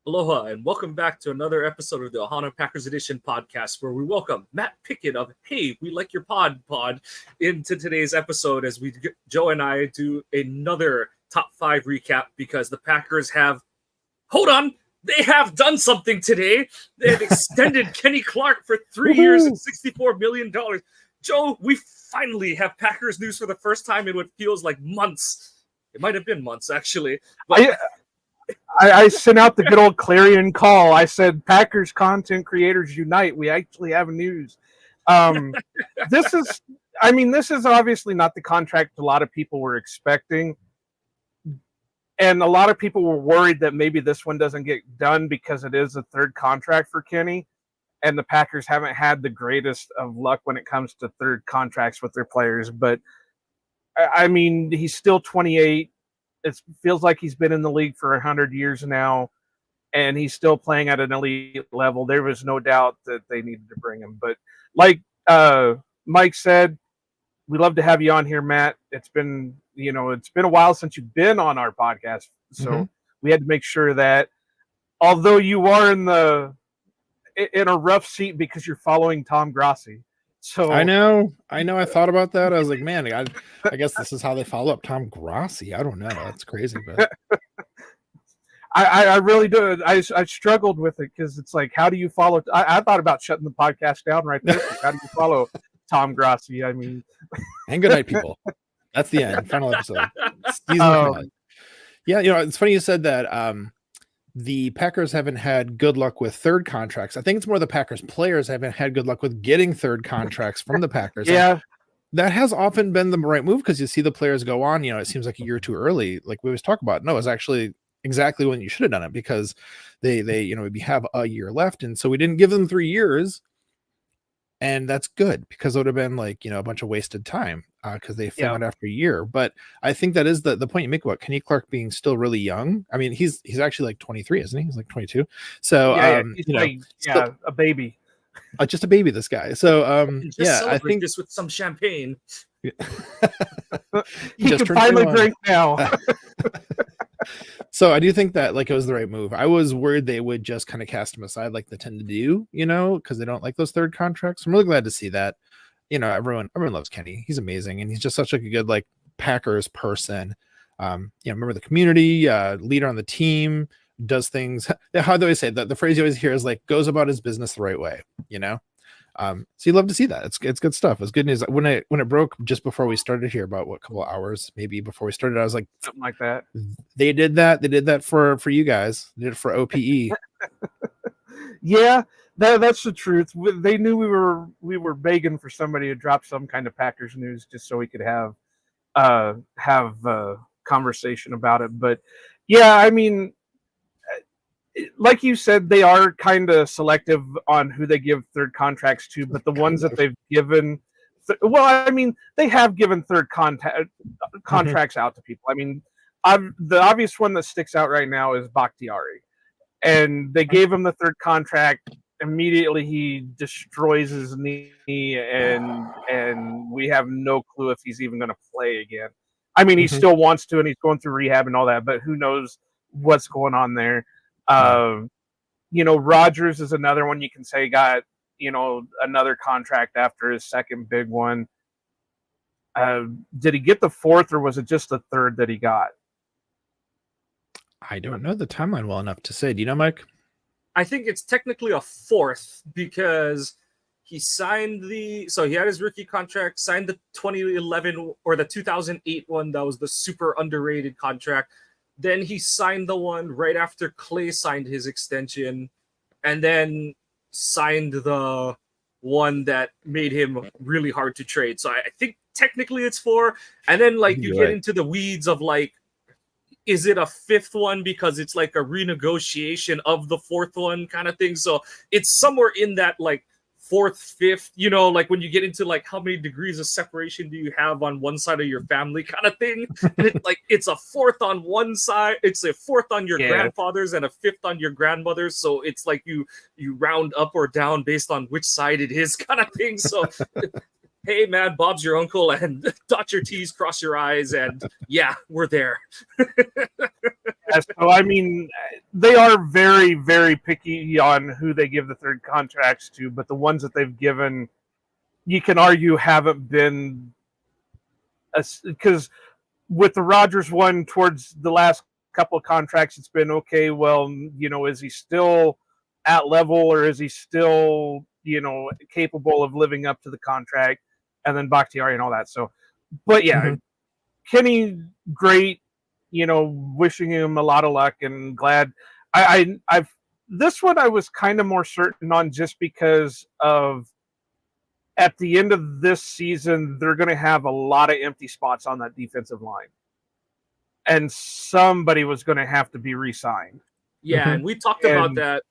Aloha, and welcome back to another episode of the Ohana Packers Edition podcast, where we welcome Matt Pickett of Hey, We Like Your Pod into today's episode as Joe and I do another top five recap because the Packers have, hold on, they have done something today. They have extended Kenny Clark for 3 years and $64 million. Joe, we finally have Packers news for the first time in what feels like months. It might have been months, actually. But I sent out the good old clarion call. I said, Packers content creators unite. We actually have news. This is obviously not the contract a lot of people were expecting. And a lot of people were worried that maybe this one doesn't get done because it is a third contract for Kenny. And the Packers haven't had the greatest of luck when it comes to third contracts with their players. But, I mean, he's still 28. It feels like he's been in the league for 100 years now, and he's still playing at an elite level. There was no doubt that they needed to bring him. But like Mike said, we love to have you on here, Matt. It's been a while since you've been on our podcast, so we had to make sure that although you are in a rough seat because you're following Tom Grassi. So I know. I thought about that. I was like, man, I guess this is how they follow up Tom Grassi. I don't know. That's crazy, but I really do. I struggled with it because it's like, how do you follow? I thought about shutting the podcast down right there. How do you follow Tom Grassi? I mean, and good night, people. That's the end. Final episode. Season finale. Yeah, it's funny you said that. The Packers haven't had good luck with third contracts. I think it's more the Packers players haven't had good luck with getting third contracts from the Packers. Yeah. And that has often been the right move because you see the players go on, it seems like a year too early. Like we always talk about. No, it's actually exactly when you should have done it because they we have a year left. And so we didn't give them 3 years. And that's good because it would have been like, a bunch of wasted time because they found after a year. But I think that is the point you make about Kenny Clark being still really young. I mean, he's actually like 23, isn't he? He's like 22. So, a baby. Just a baby, this guy. So, I think this with some champagne. He can finally drink now. So I do think that it was the right move. I was worried they would just kind of cast him aside like they tend to do, because they don't like those third contracts. I'm really glad to see that. Everyone loves Kenny. He's amazing, and he's just such a good Packers person. Remember the community, leader on the team, does things. How do I say that? The phrase you always hear is goes about his business the right way. So you love to see that. It's good stuff. It's good news. When it broke just before we started here, about a couple of hours maybe before we started, I was like, something like that. They did that for you guys. They did it for OPE. Yeah, that's the truth. They knew we were begging for somebody to drop some kind of Packers news just so we could have a conversation about it. But yeah, I mean, like you said, they are kind of selective on who they give third contracts to, but the ones that they've given, they have given third contracts out to people. I mean, the obvious one that sticks out right now is Bakhtiari, and they gave him the third contract. Immediately, he destroys his knee, and we have no clue if he's even going to play again. I mean, he still wants to, and he's going through rehab and all that, but who knows what's going on there. Rodgers is another one you can say got, another contract after his second big one. Did he get the fourth or was it just the third that he got? I don't know the timeline well enough to say. Do you know, Mike? I think it's technically a fourth because he he had his rookie contract, signed the 2011 or the 2008 one. That was the super underrated contract. Then he signed the one right after Clay signed his extension, and then signed the one that made him really hard to trade. So I think technically it's 4. And then you get into the weeds of is it a fifth one because it's a renegotiation of the fourth one kind of thing. So it's somewhere in that fourth, fifth, when you get into how many degrees of separation do you have on one side of your family kind of thing. And it's a fourth on one side, it's a fourth on your grandfather's and a fifth on your grandmother's. So it's you round up or down based on which side it is kind of thing. So hey man, Bob's your uncle, and dot your T's, cross your I's, and yeah, we're there. So I mean, they are very, very picky on who they give the third contracts to, but the ones that they've given, you can argue, haven't been because with the Rodgers one towards the last couple of contracts, it's been okay. Well, is he still at level, or is he still capable of living up to the contract? And then Bakhtiari and all that. So, but yeah, Kenny, great. Wishing him a lot of luck and glad. I've this one I was kind of more certain on just because of at the end of this season they're going to have a lot of empty spots on that defensive line, and somebody was going to have to be re-signed. Yeah, and we talked about that.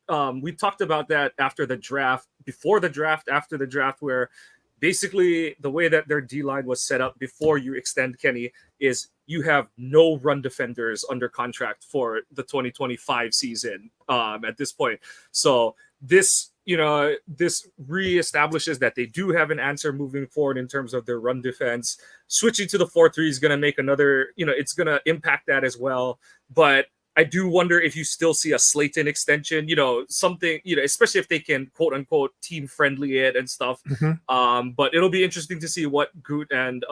We talked about that after the draft, before the draft, after the draft, where basically the way that their D-line was set up before you extend Kenny is you have no run defenders under contract for the 2025 season at this point. So this reestablishes that they do have an answer moving forward in terms of their run defense. Switching to the 4-3 is going to make another, it's going to impact that as well. But I do wonder if you still see a Slayton extension, something, especially if they can quote unquote team friendly it and stuff. But it'll be interesting to see what Goot and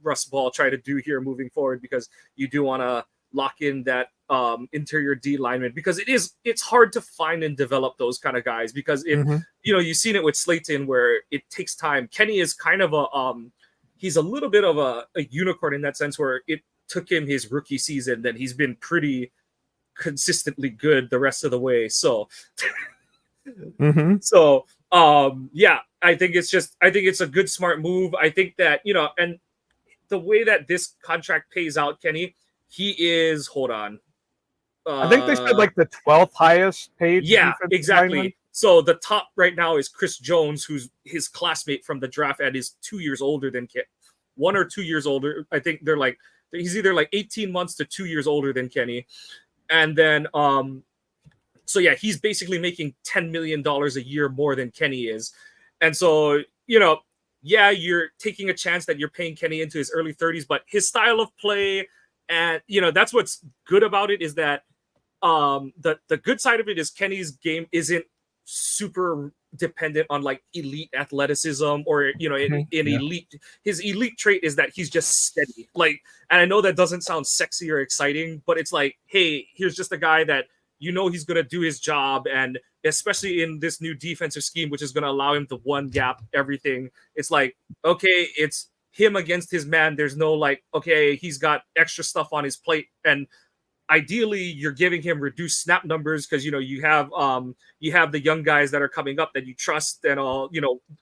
Russ Ball try to do here moving forward, because you do want to lock in that interior D lineman, because it's hard to find and develop those kind of guys, because you've seen it with Slayton where it takes time. Kenny is kind of he's a little bit of a unicorn in that sense, where it took him his rookie season, then he's been pretty consistently good the rest of the way. So yeah, I think it's a good, smart move. I think that, and the way that this contract pays out, Kenny, he is, hold on. I think they said like the 12th highest paid. Yeah, exactly. Lineman. So the top right now is Chris Jones, who's his classmate from the draft and is 2 years older than Kenny. 1 or 2 years older. I think he's either like 18 months to 2 years older than Kenny. And then, so yeah, he's basically making $10 million a year more than Kenny is. And so, yeah, you're taking a chance that you're paying Kenny into his early 30s, but his style of play, and, that's what's good about it, is that the good side of it is Kenny's game isn't super dependent on like elite athleticism or elite. His elite trait is that he's just steady. Like, and I know that doesn't sound sexy or exciting, but it's like, hey, here's just a guy that he's gonna do his job, and especially in this new defensive scheme, which is gonna allow him to one gap everything. It's like, okay, it's him against his man. There's no like, okay, he's got extra stuff on his plate, and ideally you're giving him reduced snap numbers because you have the young guys that are coming up that you trust, and all,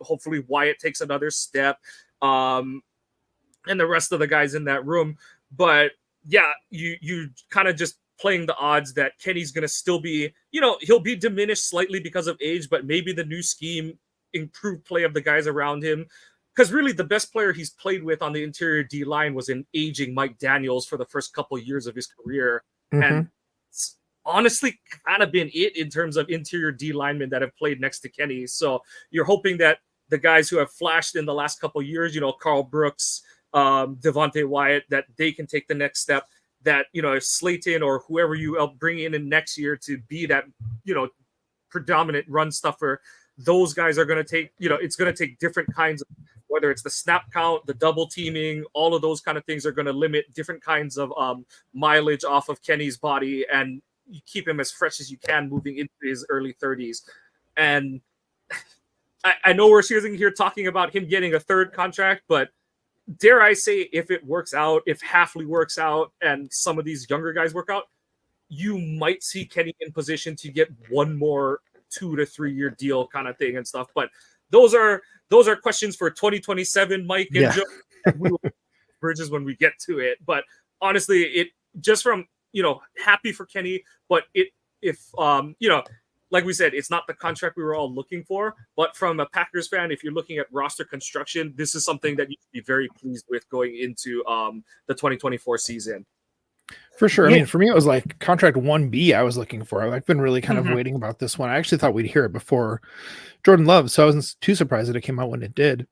hopefully Wyatt takes another step, and the rest of the guys in that room. But yeah, you kind of just playing the odds that Kenny's going to still be, he'll be diminished slightly because of age, but maybe the new scheme improved play of the guys around him. Because really the best player he's played with on the interior D line was an aging Mike Daniels for the first couple of years of his career. And it's honestly kind of been it in terms of interior D linemen that have played next to Kenny. So you're hoping that the guys who have flashed in the last couple of years, Carl Brooks, Devontae Wyatt, that they can take the next step, that, if Slayton or whoever you bring in next year to be that, predominant run stuffer, those guys are going to take, it's going to take different kinds of, whether it's the snap count, the double teaming, all of those kind of things are going to limit different kinds of mileage off of Kenny's body, and you keep him as fresh as you can moving into his early 30s. And I know we're sitting here talking about him getting a third contract, but dare I say, if it works out, if Hafley works out and some of these younger guys work out, you might see Kenny in position to get one more 2 to 3 year deal kind of thing and stuff. But those are questions for 2027, Mike and Joe. We will bridges when we get to it. But honestly, it just from, happy for Kenny, but if like we said, it's not the contract we were all looking for, but from a Packers fan, if you're looking at roster construction, this is something that you should be very pleased with going into the 2024 season. For sure. I mean, for me, it was like contract 1B I was looking for. I've been really kind of waiting about this one. I actually thought we'd hear it before Jordan Love, so I wasn't too surprised that it came out when it did.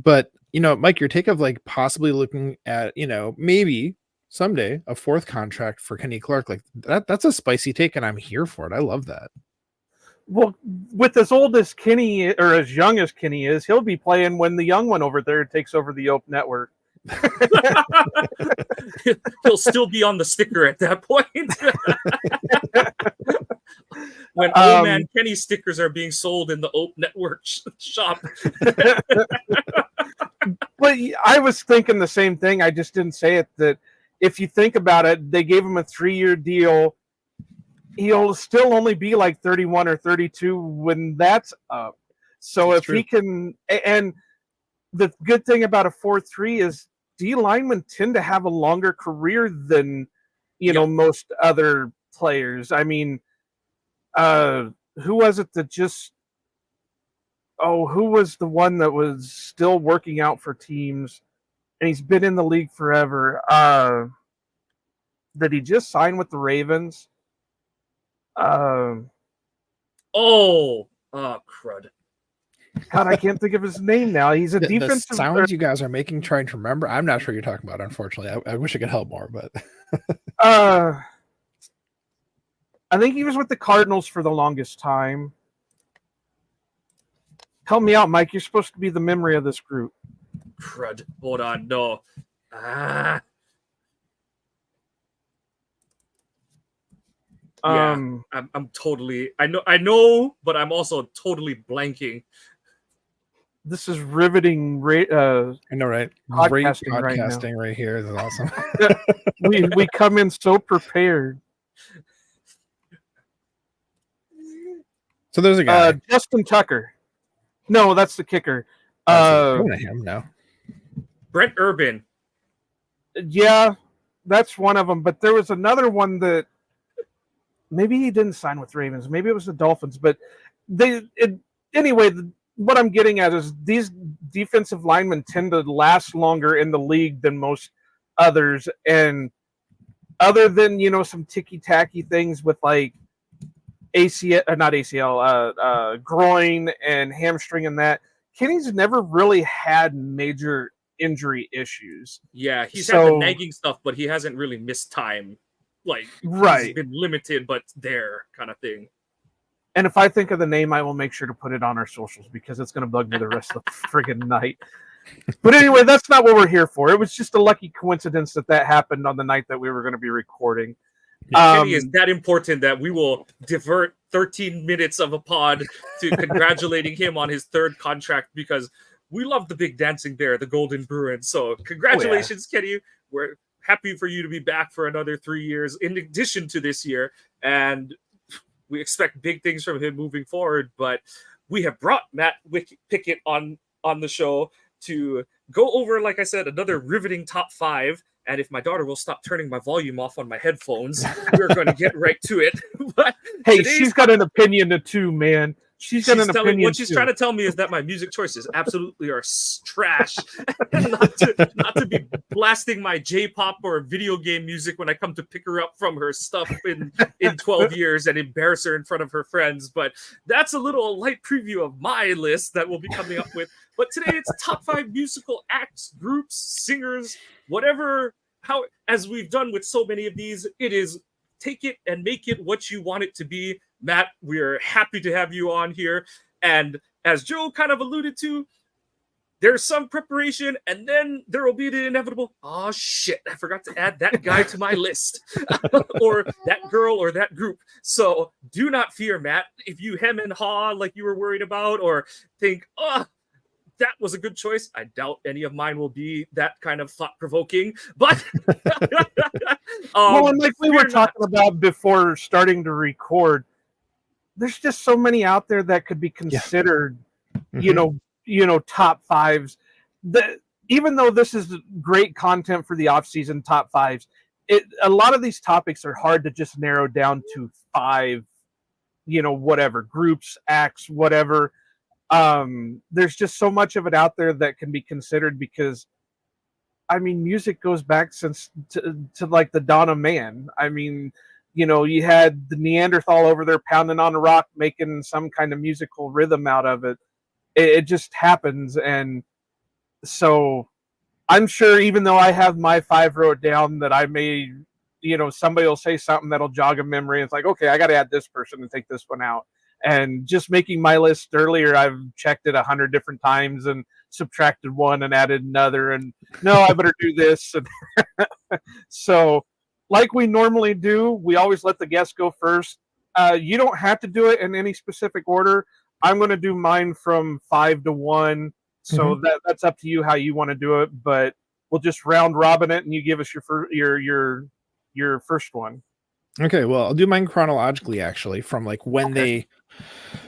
But Mike, your take of like possibly looking at, maybe someday a fourth contract for Kenny Clark, like that's a spicy take, and I'm here for it. I love that. Well, with as old as Kenny or as young as Kenny is, he'll be playing when the young one over there takes over the OPE network. He'll still be on the sticker at that point. When old man Kenny stickers are being sold in the OPE network shop. But I was thinking the same thing. I just didn't say it. That if you think about it, they gave him a 3-year deal. He'll still only be like 31 or 32 when that's up. So that's if true. He can, and the good thing about a 4-3 is D linemen tend to have a longer career than, most other players. I mean, who was it that just, who was the one that was still working out for teams and he's been in the league forever? That he just signed with the Ravens. Crud. God, I can't think of his name now. He's a defensive. The sounds you guys are making trying to remember, I'm not sure you're talking about, unfortunately. I wish I could help more, but I think he was with the Cardinals for the longest time. Help me out, Mike. You're supposed to be the memory of this group. Crud. Hold on. No. Yeah, I'm totally. I know, but I'm also totally blanking. This is riveting. I know, right? Podcasting right here. This is awesome. we come in so prepared. So there's a guy, Justin Tucker. No, that's the kicker. Him now. Brent Urban. Yeah, that's one of them. But there was another one that. Maybe he didn't sign with Ravens. Maybe it was the Dolphins. But anyway, what I'm getting at is these defensive linemen tend to last longer in the league than most others. And other than, some ticky-tacky things with like groin and hamstring and that, Kenny's never really had major injury issues. Yeah, he's had the nagging stuff, but he hasn't really missed time. Like, right. He's been limited, but there kind of thing. And if I think of the name, I will make sure to put it on our socials because it's going to bug me the rest of the friggin' night. But anyway, that's not what we're here for. It was just a lucky coincidence that happened on the night that we were going to be recording. Kenny is that important that we will divert 13 minutes of a pod to congratulating him on his third contract because we love the big dancing bear, the Golden Bruin. So congratulations, Kenny. We're happy for you to be back for another 3 years in addition to this year. And we expect big things from him moving forward. But we have brought Matt Pickett on the show to go over, like I said, another riveting top 5. And if my daughter will stop turning my volume off on my headphones, we're going to get right to it. But hey, she's got an opinion too, man. She's got an opinion. What she's trying to tell me is that my music choices absolutely are trash. not to be blasting my J-pop or video game music when I come to pick her up from her stuff in 12 years and embarrass her in front of her friends. But that's a little light preview of my list that we'll be coming up with. But today it's top 5 musical acts, groups, singers, whatever. How, as we've done with so many of these, it is take it and make it what you want it to be. Matt, we're happy to have you on here. And as Joe kind of alluded to, there's some preparation, and then there will be the inevitable, oh, shit, I forgot to add that guy to my list, or that girl or that group. So do not fear, Matt. If you hem and haw like you were worried about, or think, that was a good choice, I doubt any of mine will be that kind of thought-provoking. But well, and like we were talking about before starting to record, there's just so many out there that could be considered, top 5s. Even though this is great content for the off-season top 5s, a lot of these topics are hard to just narrow down to 5, whatever, groups, acts, whatever. There's just so much of it out there that can be considered because, I mean, music goes back since to like the dawn of man. I mean, you had the Neanderthal over there pounding on a rock, making some kind of musical rhythm out of it. It just happens. And So I'm sure, even though I have my 5 wrote down, that I may, somebody will say something that'll jog a memory. It's like, okay, I got to add this person and take this one out. And just making my list earlier, I've checked it 100 different times and subtracted one and added another. And no, I better do this. And so, like we normally do, we always let the guests go first. You don't have to do it in any specific order. I'm going to do mine from 5 to 1. So that's up to you how you want to do it. But we'll just round robin it, and you give us your first one. Okay, well, I'll do mine chronologically, actually, from like when they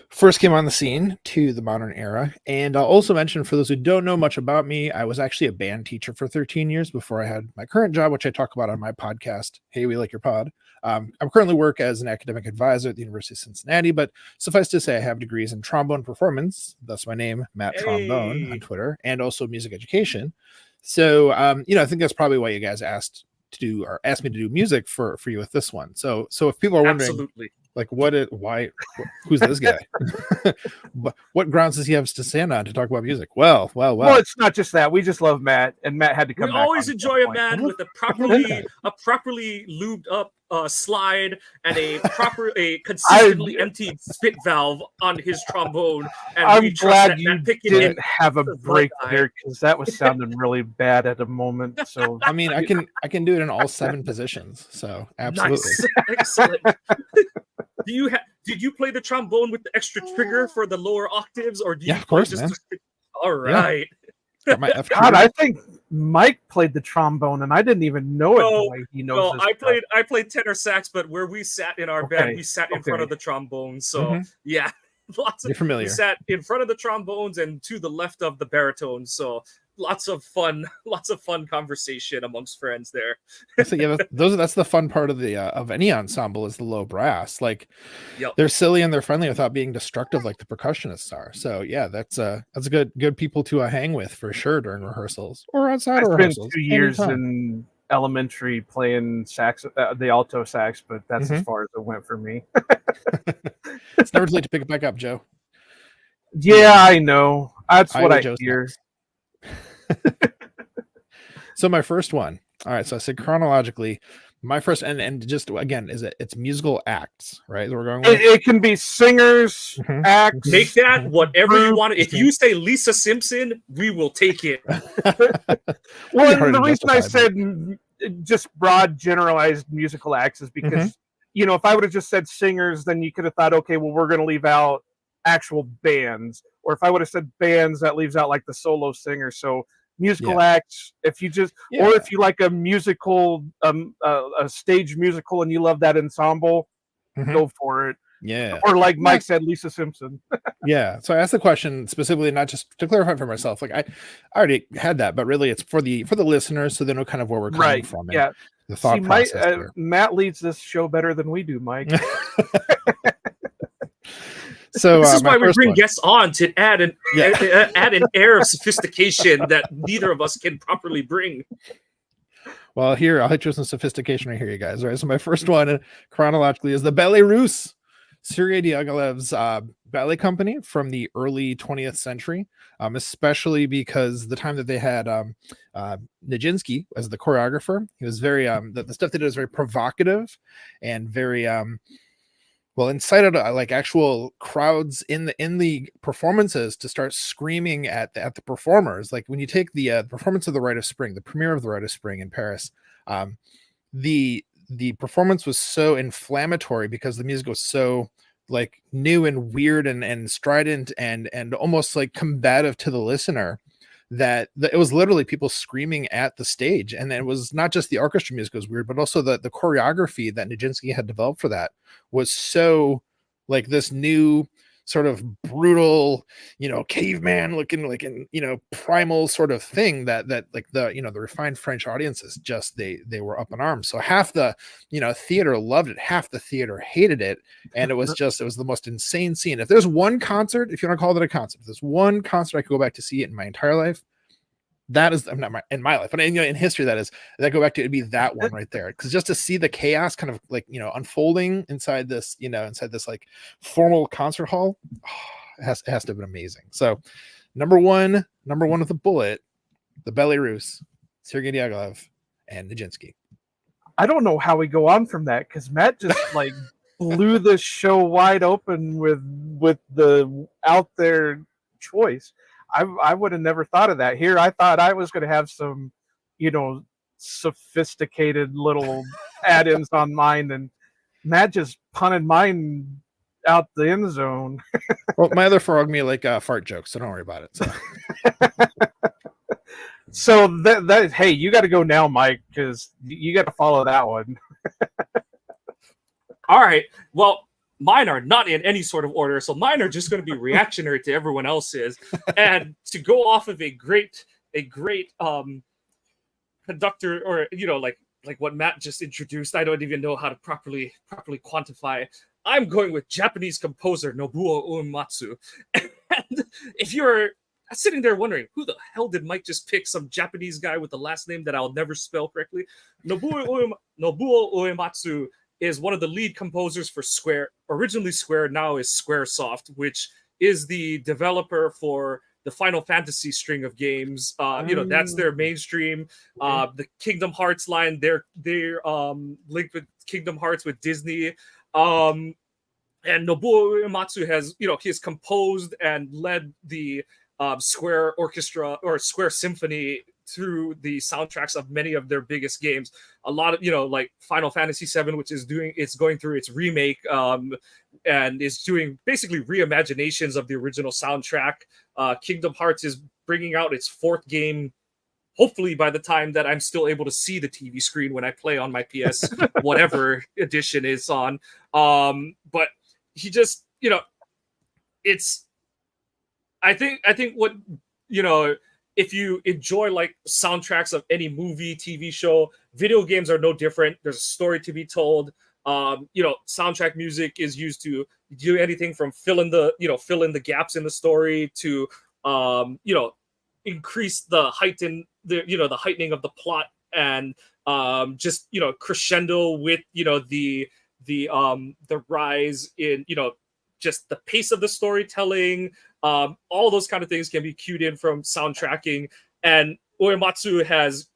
first came on the scene to the modern era. And I'll also mention, for those who don't know much about me, I was actually a band teacher for 13 years before I had my current job, which I talk about on my podcast, Hey, We Like Your Pod. I currently work as an academic advisor at the University of Cincinnati, but suffice to say, I have degrees in trombone performance. That's my name, Matt Trombone, on Twitter, and also music education. So, I think that's probably why you guys asked me to do music for you with this one. So if people are wondering, absolutely, like, who's this guy? What grounds does he have to stand on to talk about music? Well, it's not just that. We just love Matt, and Matt had to come we back. always enjoy a man with a properly lubed up slide and a consistently emptied spit valve on his trombone. And I'm glad you Pickett didn't have a break there, because that was sounding really bad at the moment. So I mean, I can do it in all 7 positions. So absolutely, nice. Excellent. Did you play the trombone with the extra trigger for the lower octaves, or do you? Yeah, of course, just man. All right. Got my F God, I think Mike played the trombone, and I didn't even know it. No, the way he knows. I played tenor sax, but where we sat in our band, we sat in front of the trombone. So yeah, You're familiar. We sat in front of the trombones and to the left of the baritones. So lots of fun conversation amongst friends there. So yeah, that's the fun part of the of any ensemble, is the low brass. Like, they're silly and they're friendly without being destructive like the percussionists are. So yeah, that's good people to hang with for sure during rehearsals or outside of rehearsals. I spent 2 years in elementary playing sax, the alto sax, but that's as far as it went for me. It's never too late to pick it back up, Joe. Yeah, I know. That's what I hear. So my first one. All right. So I said chronologically, my first, and just again, it's musical acts, right? We're going with. It can be singers, acts. Make that whatever you want. If you say Lisa Simpson, we will take it. Well, the reason I said just broad, generalized musical acts is because, if I would have just said singers, then you could have thought, okay, well, we're going to leave out actual bands. Or if I would have said bands, that leaves out like the solo singer. So musical acts, if you just, or if you like a musical, a stage musical, and you love that ensemble, go for it. Yeah. Or like Mike said, Lisa Simpson. Yeah. So I asked the question specifically, not just to clarify for myself. Like I already had that, but really it's for the listeners, so they know kind of where we're coming from. Yeah. The thought process. Matt leads this show better than we do, Mike. So this is why we bring guests on, to add an air of sophistication that neither of us can properly bring. Well, here I'll hit you with some sophistication right here, you guys. All right. So my first one chronologically is the Ballet Russe, Sergei Diaghilev's ballet company from the early 20th century, especially because the time that they had Nijinsky as the choreographer, he was very the stuff they did was very provocative and very incited like actual crowds in the performances to start screaming at the performers. Like when you take the performance of The Rite of Spring, the premiere of The Rite of Spring in Paris, the performance was so inflammatory because the music was so like new and weird and strident and almost like combative to the listener, that it was literally people screaming at the stage. And it was not just the orchestra music was weird, but also the choreography that Nijinsky had developed for that was so like this new sort of brutal, caveman looking, like, primal sort of thing that like the refined French audiences just, they were up in arms. So half the, theater loved it, half the theater hated it. And it was the most insane scene. If there's one concert, if you want to call it a concert, if there's one concert I could go back to see it in my entire life, that is, not in my life, but in history, that go back to, it'd be that one right there. Because just to see the chaos kind of like, unfolding inside this, like formal concert hall, it has to have been amazing. So number one with a bullet the Belarus, Sergei Diaghilev, and Nijinsky. I don't know how we go on from that because Matt just like blew this show wide open with the out there choice. I would have never thought of that. Here, I thought I was going to have some, sophisticated little add-ins on mine, and Matt just punted mine out the end zone. Well, my other frog me like fart jokes, so don't worry about it. So. So that hey, you got to go now, Mike, because you got to follow that one. All right. Well, mine are not in any sort of order, so mine are just going to be reactionary to everyone else's, and to go off of a great conductor, or like what Matt just introduced. I don't even know how to properly quantify. I'm going with Japanese composer Nobuo Uematsu, and if you're sitting there wondering who the hell did Mike just pick, some Japanese guy with the last name that I'll never spell correctly, Nobuo Uematsu is one of the lead composers for Square. Originally Square, now is Squaresoft, which is the developer for the Final Fantasy string of games. That's their mainstream. The Kingdom Hearts line, they're linked with Kingdom Hearts with Disney. And Nobuo Uematsu has, he has composed and led the Square Orchestra or Square Symphony through the soundtracks of many of their biggest games. A lot of, like Final Fantasy VII, which is going through its remake, and is doing basically reimaginations of the original soundtrack. Kingdom Hearts is bringing out its fourth game, hopefully by the time that I'm still able to see the TV screen when I play on my PS, whatever edition is on. But he just, it's, I think what, if you enjoy like soundtracks of any movie, TV show, video games are no different. There's a story to be told. Soundtrack music is used to do anything from fill in the gaps in the story to, increase the heightening of the plot, and just crescendo with the rise in just the pace of the storytelling. All those kind of things can be cued in from soundtracking, and Uematsu has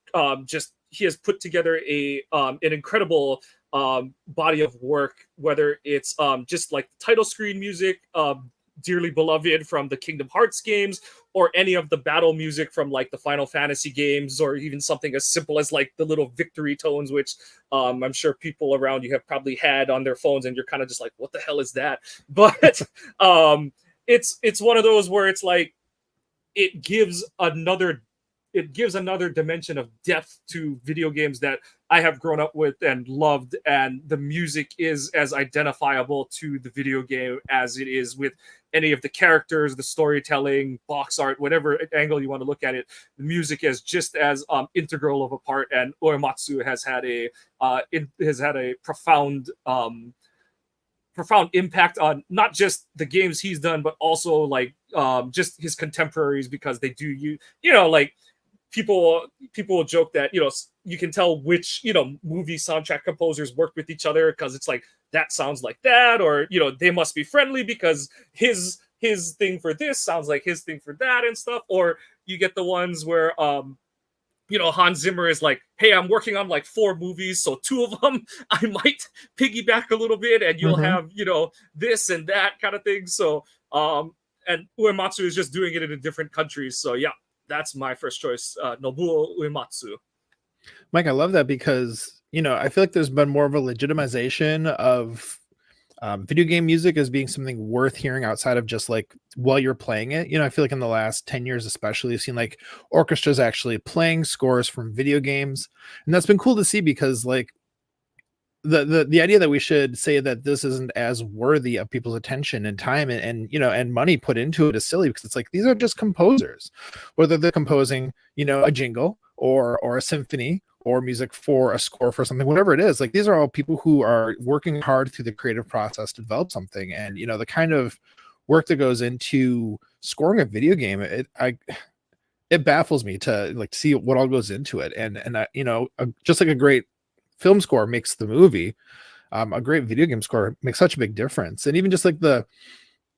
put together an incredible body of work, whether it's just like the title screen music, dearly beloved from the Kingdom Hearts games, or any of the battle music from like the Final Fantasy games, or even something as simple as like the little victory tones, which I'm sure people around you have probably had on their phones, and you're kind of just like, what the hell is that? But it's one of those where it's like it gives another dimension of depth to video games that I have grown up with and loved, and the music is as identifiable to the video game as it is with any of the characters, the storytelling, box art, whatever angle you want to look at it. The music is just as integral of a part, and Uematsu has had a profound impact on not just the games he's done, but also like just his contemporaries, because they do like people will joke that you can tell which movie soundtrack composers work with each other, because it's like that sounds like that, or they must be friendly because his thing for this sounds like his thing for that and stuff. Or you get the ones where Hans Zimmer is like, hey, I'm working on like 4 movies, so 2 of them I might piggyback a little bit, and you'll have this and that kind of thing. So and Uematsu is just doing it in different countries. So yeah, that's my first choice, Nobuo Uematsu. Mike, I love that because, I feel like there's been more of a legitimization of video game music as being something worth hearing outside of just like while you're playing it. I feel like in the last 10 years, especially, I've seen like orchestras actually playing scores from video games. And that's been cool to see, because like the idea that we should say that this isn't as worthy of people's attention and time and money put into it is silly, because it's like, these are just composers, whether they're composing, a jingle or a symphony or music for a score for something, whatever it is. Like, these are all people who are working hard through the creative process to develop something. And, the kind of work that goes into scoring a video game, it baffles me to like see what all goes into it. And just like a great film score makes the movie, a great video game score makes such a big difference. And even just like the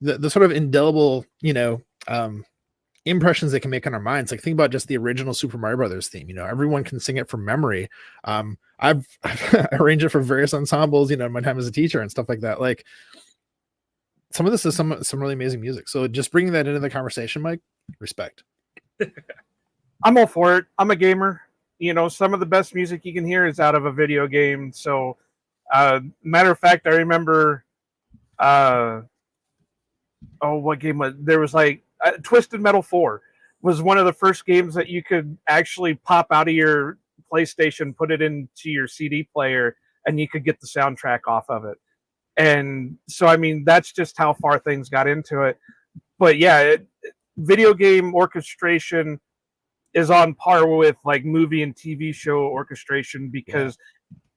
sort of indelible, impressions they can make on our minds. Like think about just the original Super Mario Brothers theme. You know, everyone can sing it from memory. I've arranged it for various ensembles, you know, in my time as a teacher and stuff like that. Like some of this is some really amazing music. So just bringing that into the conversation, Mike, respect. I'm all for it. I'm a gamer. You know, some of the best music you can hear is out of a video game. So, matter of fact, I remember, what game was there? Was like Twisted Metal 4 was one of the first games that you could actually pop out of your PlayStation, put it into your CD player, and you could get the soundtrack off of it. And so, I mean, that's just how far things got into it. But yeah, video game orchestration is on par with like movie and TV show orchestration because,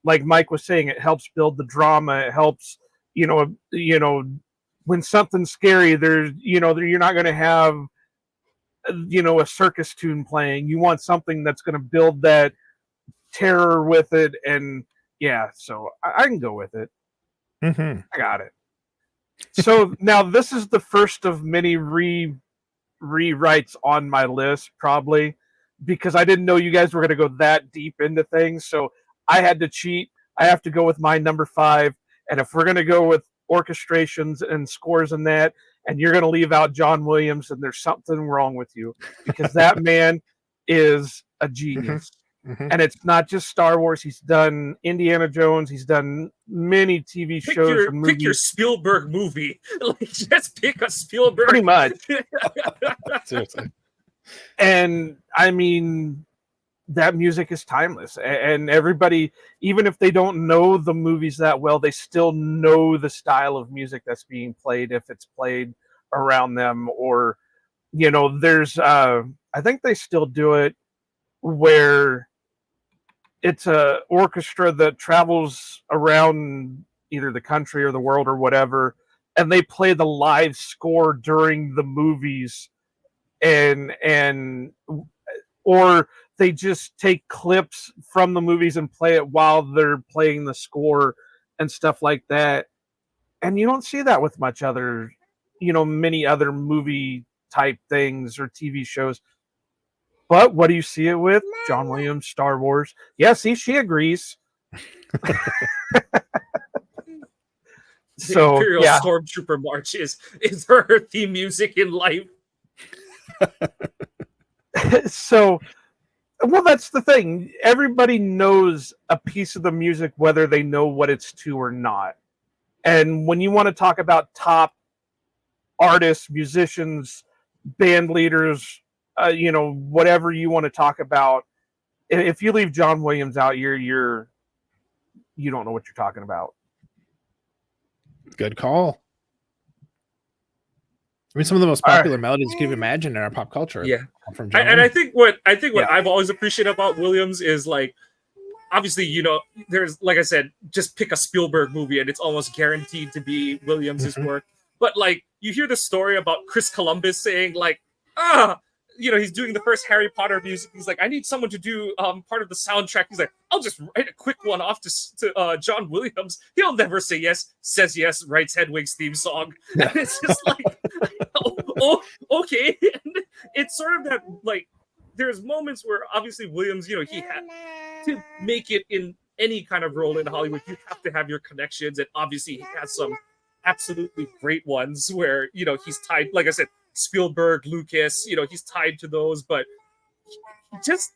like Mike was saying, it helps build the drama. It helps, you know, when something's scary, there's, you know, you're not going to have, you know, a circus tune playing. You want something that's going to build that terror with it. And yeah, so I can go with it. Mm-hmm. I got it. So now this is the first of many rewrites on my list, probably because I didn't know you guys were going to go that deep into things. So I had to cheat. I have to go with my number 5. And if we're going to go with orchestrations and scores and that, and you're going to leave out John Williams, then there's something wrong with you, because that man is a genius. Mm-hmm. And it's not just Star Wars. He's done Indiana Jones. He's done many TV shows and movies. Pick your Spielberg movie. Like, just pick a Spielberg. Pretty much. Seriously. And I mean, that music is timeless. And everybody, even if they don't know the movies that well, they still know the style of music that's being played if it's played around them. Or, you know, there's, I think they still do it where it's a orchestra that travels around either the country or the world or whatever, and they play the live score during the movies, and or they just take clips from the movies and play it while they're playing the score and stuff like that. And you don't see that with much other, you know, many other movie type things or TV shows. But what do you see it with? John Williams, Star Wars. Yeah, see, she agrees. The Imperial Stormtrooper March is her theme music in life. So, well, that's the thing. Everybody knows a piece of the music, whether they know what it's to or not. And when you want to talk about top artists, musicians, band leaders, you know, whatever you want to talk about, if you leave John Williams out, you don't know what you're talking about. Good call. I mean, some of the most popular melodies you can imagine in our pop culture. Yeah, come from John and I think what I've always appreciated about Williams is, like, obviously, you know, there's, like I said, just pick a Spielberg movie and it's almost guaranteed to be Williams's work. But like, you hear the story about Chris Columbus saying, like, you know, he's doing the first Harry Potter music. He's like, I need someone to do part of the soundtrack. He's like, I'll just write a quick one off to John Williams. He'll never say yes, says yes, writes Hedwig's theme song. And it's just like, okay. And it's sort of that, like, there's moments where obviously Williams, you know, he had to make it in any kind of role in Hollywood. You have to have your connections. And obviously he has some absolutely great ones where, you know, he's tied, like I said, Spielberg, Lucas, you know, he's tied to those, but just,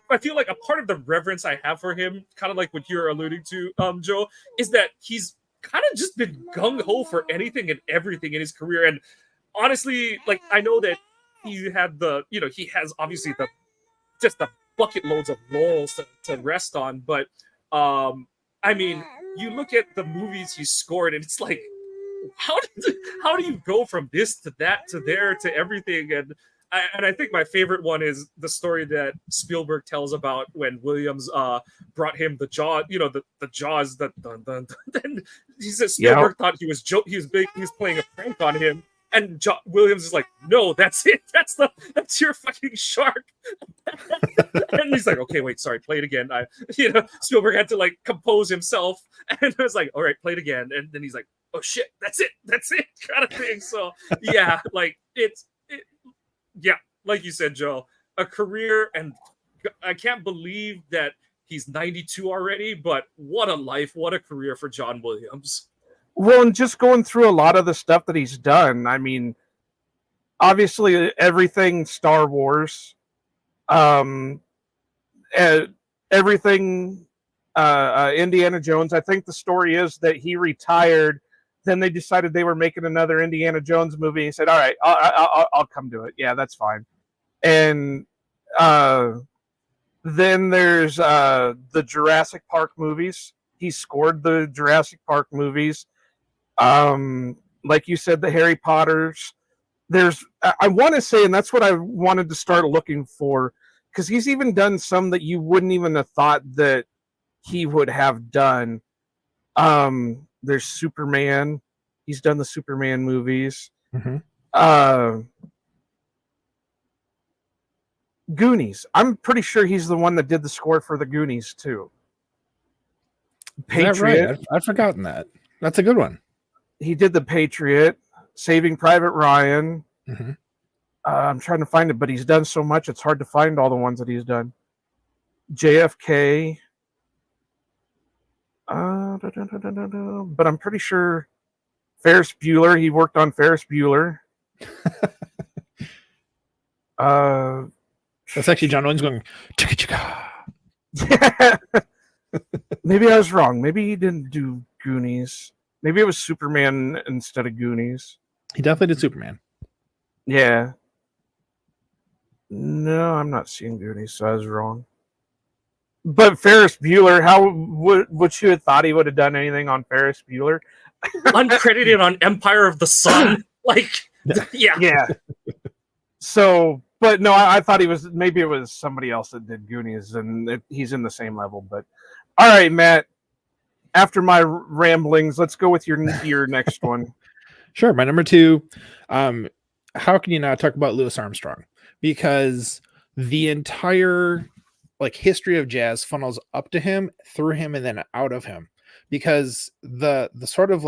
I feel like a part of the reverence I have for him, kind of like what you're alluding to, Joe, is that he's kind of just been gung-ho for anything and everything in his career. And honestly, like, I know that he had the, you know, he has obviously the bucket loads of laurels to rest on, but I mean, you look at the movies he scored and it's like, how do you go from this to that to there to everything? And I think my favorite one is the story that Spielberg tells about when Williams brought him the Jaws, you know, the Jaws that then he says Spielberg thought he was playing a prank on him, and Williams is like, no, that's it, that's your fucking shark. And he's like, okay, wait, sorry, play it again. You know, Spielberg had to like compose himself, and I was like, all right, play it again. And then he's like, oh shit, that's it kind of thing. So yeah, like Yeah, like you said, Joe, a career, and I can't believe that he's 92 already, but what a life, what a career for John Williams. Well, and just going through a lot of the stuff that he's done, I mean, obviously everything Star Wars, um, everything Indiana Jones. I think the story is that he retired. Then they decided they were making another Indiana Jones movie. He said, "All right, I'll come to it. Yeah, that's fine." And then there's the Jurassic Park movies. He scored the Jurassic Park movies. Like you said, the Harry Potters. I want to say, and that's what I wanted to start looking for, because he's even done some that you wouldn't even have thought that he would have done. There's Superman. He's done the Superman movies. Mm-hmm. Goonies. I'm pretty sure he's the one that did the score for the Goonies too. Patriot. Right? I've forgotten that. That's a good one. He did the Patriot, Saving Private Ryan. Mm-hmm. I'm trying to find it, but he's done so much it's hard to find all the ones that he's done. JFK. But I'm pretty sure Ferris Bueller. He worked on Ferris Bueller. That's actually John Williams going chicka chicka. Yeah. Maybe I was wrong. Maybe he didn't do Goonies. Maybe it was Superman instead of Goonies. He definitely did Superman. Yeah. No, I'm not seeing Goonies, so I was wrong. But Ferris Bueller, how would you have thought he would have done anything on Ferris Bueller? Uncredited on Empire of the Sun. Like, yeah. Yeah. So, but no, I thought maybe it was somebody else that did Goonies, and he's in the same level. But all right, Matt. After my ramblings, let's go with your next one. Sure. My number 2. How can you not talk about Louis Armstrong? Because the entire history of jazz funnels up to him, through him, and then out of him. Because the sort of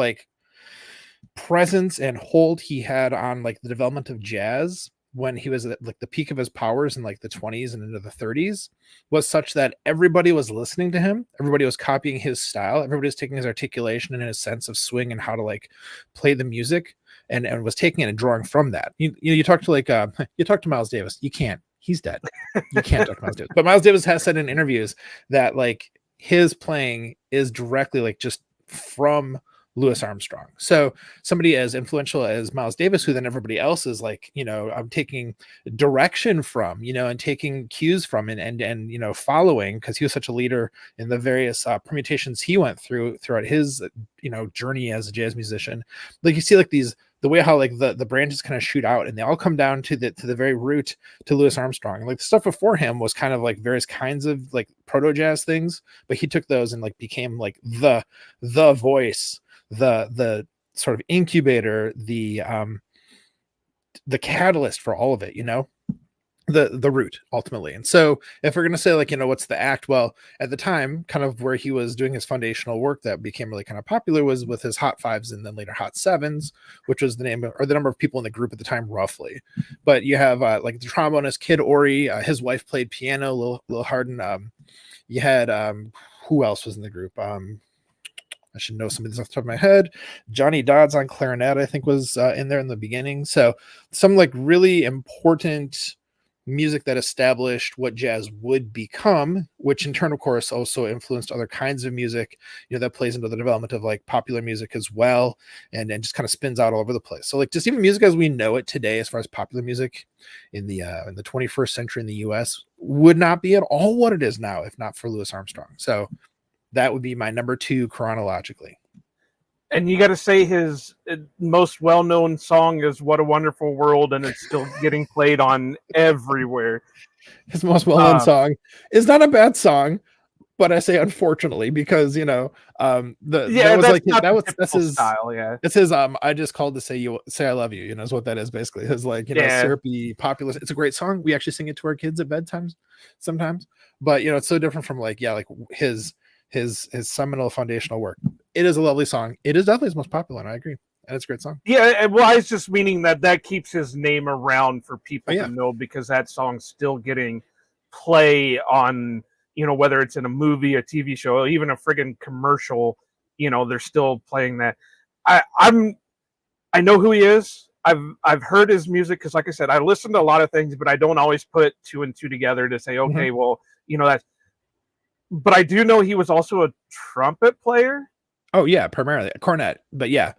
presence and hold he had on the development of jazz when he was at the peak of his powers in the 20s and into the 30s was such that everybody was listening to him. Everybody was copying his style. Everybody was taking his articulation and his sense of swing and how to play the music and was taking it and drawing from that. You talk to you talk to Miles Davis. You can't. He's dead. You can't talk to Miles Davis. But Miles Davis has said in interviews that his playing is directly just from Louis Armstrong. So somebody as influential as Miles Davis, who then everybody else is I'm taking direction from, and taking cues from and following, because he was such a leader in the various permutations he went throughout his, journey as a jazz musician. You see the way how the branches kind of shoot out and they all come down to the very root to Louis Armstrong. And the stuff before him was kind of various kinds of proto jazz things, but he took those and became the voice, the sort of incubator, the catalyst for all of it, the root ultimately. And so if we're going to say what's the act? Well, at the time, kind of where he was doing his foundational work that became really kind of popular was with his Hot Fives and then later Hot Sevens, which was the name or the number of people in the group at the time, roughly. But you have the trombonist Kid Ory, his wife played piano, Lil Hardin. You had who else was in the group? I should know some of this off the top of my head. Johnny Dodds on clarinet, I think, was in there in the beginning. So some really important music that established what jazz would become, which in turn, of course, also influenced other kinds of music, that plays into the development of popular music as well, and just kind of spins out all over the place. So just even music as we know it today, as far as popular music in the 21st century in the US, would not be at all what it is now if not for Louis Armstrong. So that would be my number 2 chronologically. And you got to say his most well-known song is "What a Wonderful World," and it's still getting played on everywhere. His most well-known song is not a bad song, but I say unfortunately because that's his style. Yeah, it's his I just called to say I love you. Is what that is basically. His syrupy popular. It's a great song. We actually sing it to our kids at bedtime sometimes, but it's so different from his seminal foundational work. It is a lovely song. It is definitely his most popular, and I agree. and it's a great song. Yeah, well, I was just meaning that keeps his name around for people Yeah. to know, because that song's still getting play on, whether it's in a movie, a TV show, even a friggin' commercial, they're still playing that. I know who he is. I've heard his music because, like I said, I listen to a lot of things, but I don't always put two and two together to say, okay, well, that's. But I do know he was also a trumpet player. Oh yeah, primarily a cornet, but yeah,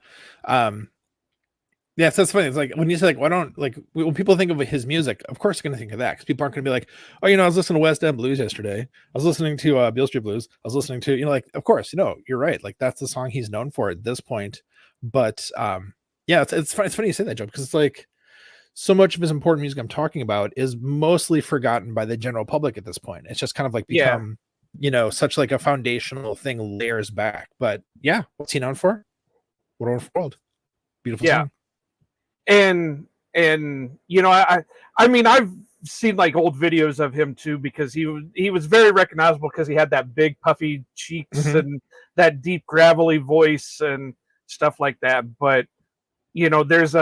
yeah. So that's funny. It's like when you say like, why don't like when people think of his music, of course they're going to think of that because people aren't going to be like, oh, I was listening to West End Blues yesterday. I was listening to Beale Street Blues. I was listening to like, of course, you're right. Like that's the song he's known for at this point. But yeah, it's funny you say that, Joe, because it's like so much of his important music I'm talking about is mostly forgotten by the general public at this point. It's just kind of like become. Such like a foundational thing layers back. But yeah, what's he known for? What a Wonderful World. Beautiful song. And I mean, I've seen like old videos of him too, because he was very recognizable because he had that big puffy cheeks and that deep gravelly voice and stuff like that. But there's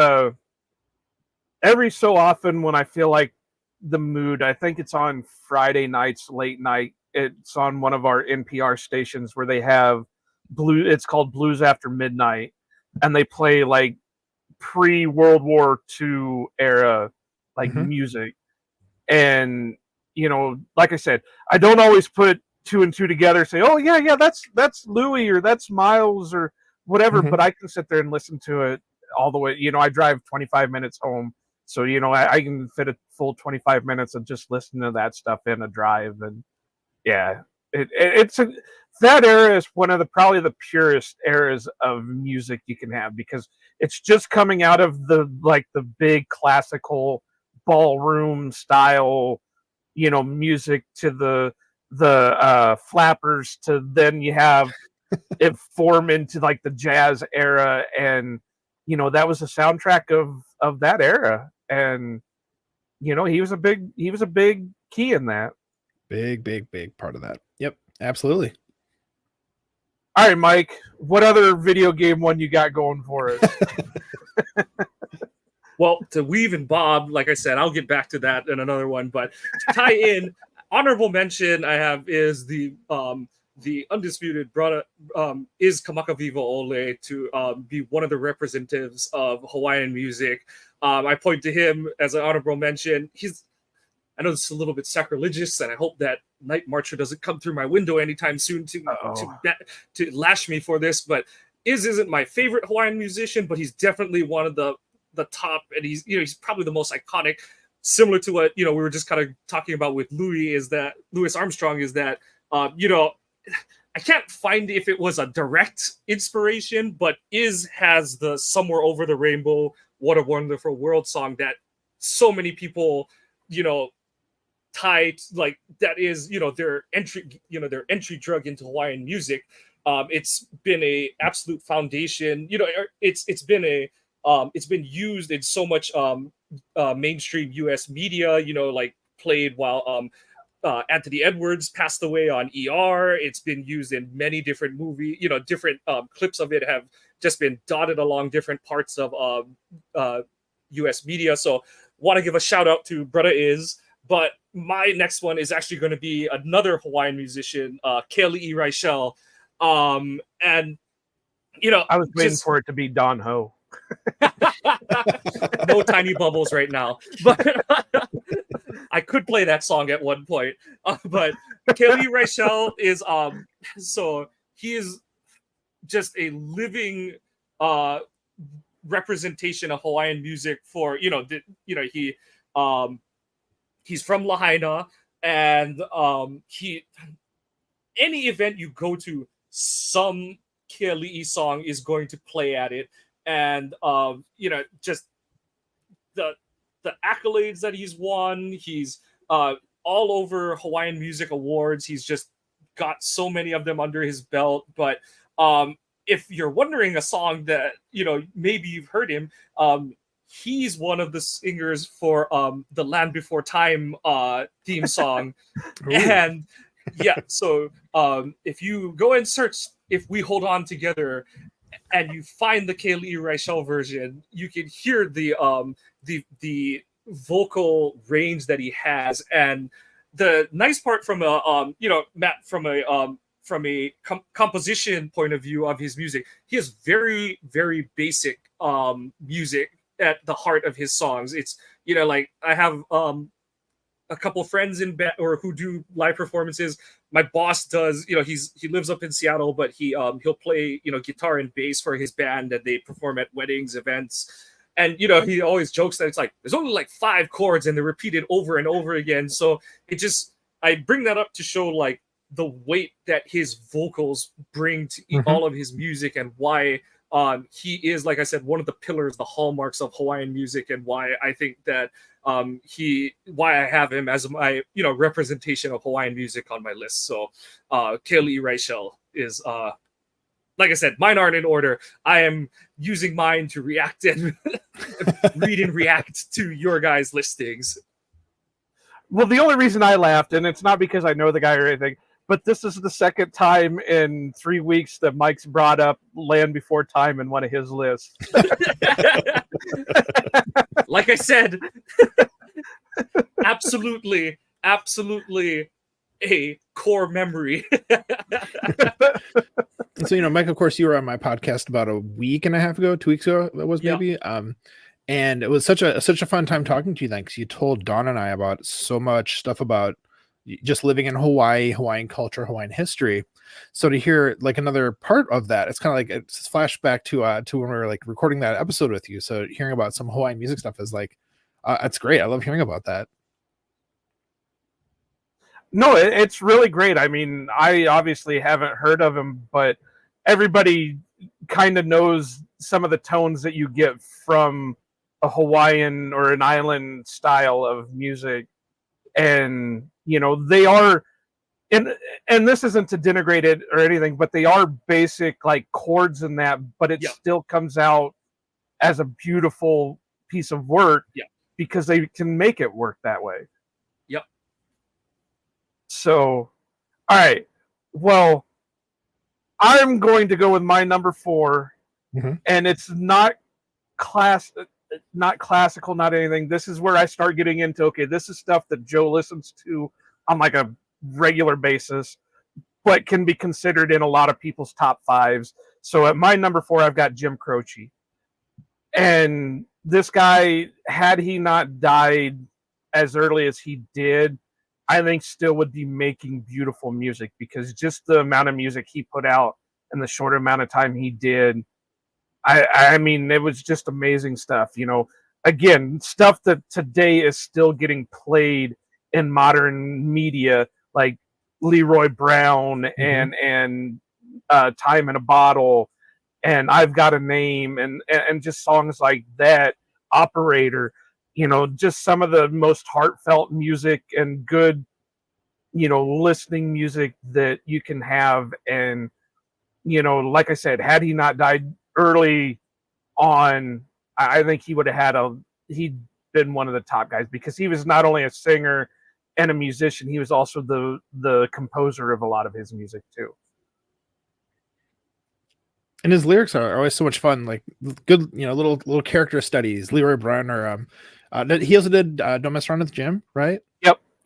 every so often when I feel like the mood, I think it's on Friday nights, late night. It's on one of our NPR stations where they have it's called Blues After Midnight, and they play like pre-World War II era like music. And like I said, I don't always put two and two together, say, oh yeah, that's Louis or that's Miles or whatever, but I can sit there and listen to it all the way. I drive 25 minutes home, so I can fit a full 25 minutes of just listening to that stuff in a drive. And yeah, that era is one of probably the purest eras of music you can have, because it's just coming out of the big classical ballroom style, music, to the flappers, to then you have it form into like the jazz era, and that was the soundtrack of that era, and he was a big key in that. Big part of that. Yep, absolutely. All right, Mike, what other video game one you got going for us? Well, to weave and bob, like I said, I'll get back to that in another one. But to tie in, honorable mention I have is the undisputed brother is Kamaka Viva Ole to be one of the representatives of Hawaiian music. I point to him as an honorable mention. I know this is a little bit sacrilegious, and I hope that Night Marcher doesn't come through my window anytime soon to lash me for this. But isn't my favorite Hawaiian musician, but he's definitely one of the top, and he's probably the most iconic. Similar to what we were just kind of talking about with Louis Armstrong, is that I can't find if it was a direct inspiration, but has the Somewhere Over the Rainbow, What a Wonderful World song that so many people tied, like that is their entry drug into Hawaiian music. It's been a absolute foundation. It's been used in so much mainstream U.S. media. Like played while Anthony Edwards passed away on ER. It's been used in many different movies. Different clips of it have just been dotted along different parts of U.S. media. So want to give a shout out to Brother Is. But my next one is actually going to be another Hawaiian musician, Keali'i Raichel. And I was waiting for it to be Don Ho. No tiny bubbles right now, but I could play that song at one point. But Keali'i Raichel is so he is just a living representation of Hawaiian music for he's from Lahaina, and any event you go to, some Keali'i song is going to play at it. And just the accolades that he's won, he's all over Hawaiian Music Awards. He's just got so many of them under his belt. But if you're wondering a song that maybe you've heard him, he's one of the singers for the Land Before Time theme song. And yeah, so if you go and search If We Hold On Together, and you find the Kaylee Reichel version, you can hear the vocal range that he has. And the nice part from a Matt, from a composition point of view of his music, he has very, very basic music at the heart of his songs. It's, like, I have a couple friends in or who do live performances. My boss does, he lives up in Seattle, but he'll play, guitar and bass for his band, and they perform at weddings, events. And, he always jokes that it's like, there's only like 5 chords and they're repeated over and over again. So I bring that up to show like the weight that his vocals bring to all of his music, and why he is, like I said, one of the pillars, the hallmarks of Hawaiian music, and why I think that why I have him as my representation of Hawaiian music on my list. So Kaylee Reichel is like I said, mine aren't in order. I am using mine to react and read and react to your guys' listings. Well, the only reason I laughed, and it's not because I know the guy or anything, but this is the second time in 3 weeks that Mike's brought up Land Before Time in one of his lists. Like I said, absolutely a core memory. So, Mike, of course, you were on my podcast about a week and a half ago, 2 weeks ago, that was maybe. Yeah. And it was such a fun time talking to you then, because you told Dawn and I about so much stuff about just living in Hawaii, Hawaiian culture, Hawaiian history. So to hear like another part of that, it's kind of like it's a flashback to when we were like recording that episode with you. So hearing about some Hawaiian music stuff is like, it's great. I love hearing about that. No, it's really great. I mean, I obviously haven't heard of him, but everybody kind of knows some of the tones that you get from a Hawaiian or an island style of music. And, they are, and this isn't to denigrate it or anything, but they are basic like chords in that, but it still comes out as a beautiful piece of work because they can make it work that way. Yep. So, all right. Well, I'm going to go with my number 4, and it's not classical, not anything. This is where I start getting into, okay, this is stuff that Joe listens to on like a regular basis, but can be considered in a lot of people's top 5s. So at my number 4, I've got Jim Croce. And this guy, had he not died as early as he did, I think still would be making beautiful music, because just the amount of music he put out in the short amount of time he did, I mean, it was just amazing stuff. Again, stuff that today is still getting played in modern media, like Leroy Brown and Time in a Bottle, and I've Got a Name, and just songs like that, Operator. Just some of the most heartfelt music and good, listening music that you can have. And, like I said, had he not died early on, I think he would have he'd been one of the top guys, because he was not only a singer and a musician, he was also the composer of a lot of his music too. And his lyrics are always so much fun, like good, little character studies. Leroy Brown, or he also did Don't Mess Around with Jim, right?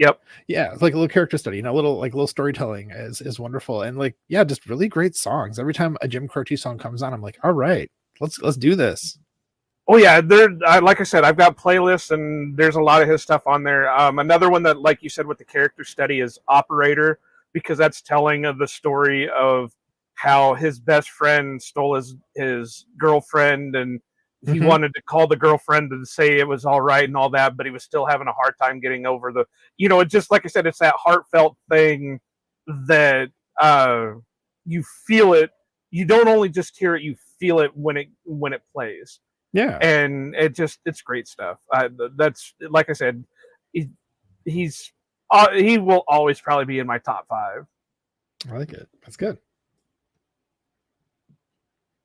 Yep. Yeah, it's like a little character study, little storytelling is wonderful, and just really great songs. Every time a Jim Croce song comes on, I'm like, all right, let's do this. Oh yeah, like I said, I've got playlists, and there's a lot of his stuff on there. Another one that, like you said, with the character study is Operator, because that's telling of the story of how his best friend stole his girlfriend, and he wanted to call the girlfriend and say it was all right and all that, but he was still having a hard time getting over it just, like I said, it's that heartfelt thing that you feel it. You don't only just hear it, you feel it when it plays. Yeah. And it's great stuff. That's, like I said, he will always probably be in my top 5. I like it. That's good.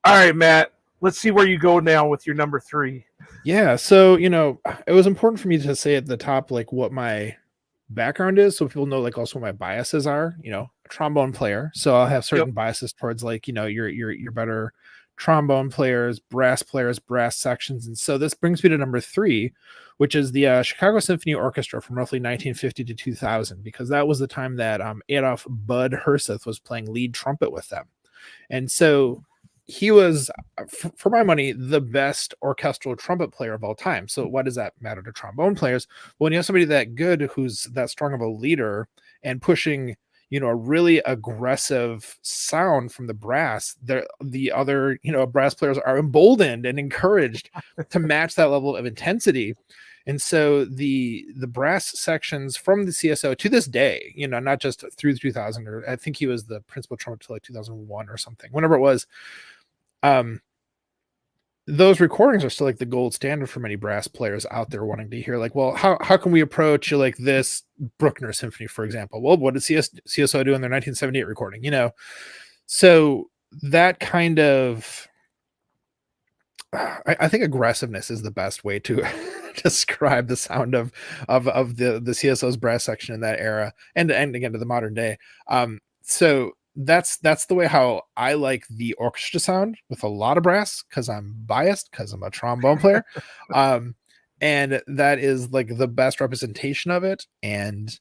All right, Matt, let's see where you go now with your number 3. Yeah. So, it was important for me to say at the top, like what my background is, so people know like also what my biases are. A trombone player, so I'll have certain biases towards like, your better trombone players, brass sections. And so this brings me to number 3, which is the Chicago Symphony Orchestra from roughly 1950 to 2000, because that was the time that Adolf Bud Herseth was playing lead trumpet with them. And so he was, for my money, the best orchestral trumpet player of all time. So why does that matter to trombone players? Well, when you have somebody that good, who's that strong of a leader and pushing, a really aggressive sound from the brass, the other, brass players are emboldened and encouraged to match that level of intensity. And so the brass sections from the CSO to this day, not just through 2000, or I think he was the principal trumpet till like 2001 or something, whenever it was, those recordings are still like the gold standard for many brass players out there wanting to hear, like, well, how can we approach like this Bruckner symphony, for example? Well, what did CSO do in their 1978 recording? So that kind of, I think aggressiveness is the best way to describe the sound of the CSO's brass section in that era, and again to the modern day. So that's the way how I like the orchestra sound with a lot of brass, because I'm biased, because I'm a trombone player. And that is like the best representation of it. And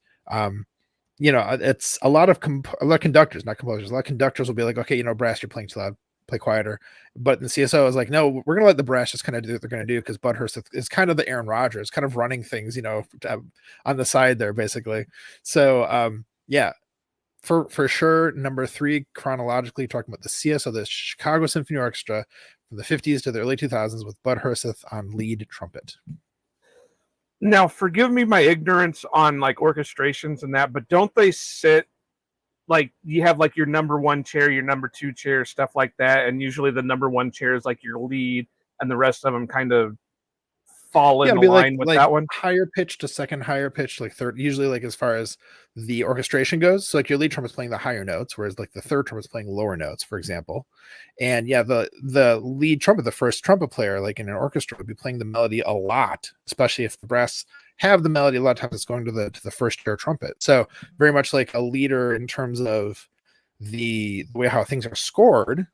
it's a lot of conductors, not composers. A lot of conductors will be like, okay, brass, you're playing too loud, play quieter. But the CSO is like, no, we're gonna let the brass just kind of do what they're gonna do, because Bud Herseth is kind of the Aaron Rodgers, kind of running things, on the side there, basically. So yeah. For sure, number 3 chronologically, talking about the CSO, the Chicago Symphony Orchestra from the 50s to the early 2000s with Bud Herseth on lead trumpet. Now, forgive me my ignorance on like orchestrations and that, but don't they sit like you have like your number 1 chair, your number 2 chair, stuff like that, and usually the number 1 chair is like your lead, and the rest of them kind of fall in line with that one? Higher pitch to second, higher pitch, like third, usually like as far as the orchestration goes. So like your lead trumpet's playing the higher notes, whereas like the third trumpet's playing lower notes, for example. And yeah, the lead trumpet, the first trumpet player, like in an orchestra, would be playing the melody a lot, especially if the brass have the melody. A lot of times it's going to the first chair trumpet. So very much like a leader in terms of the way how things are scored,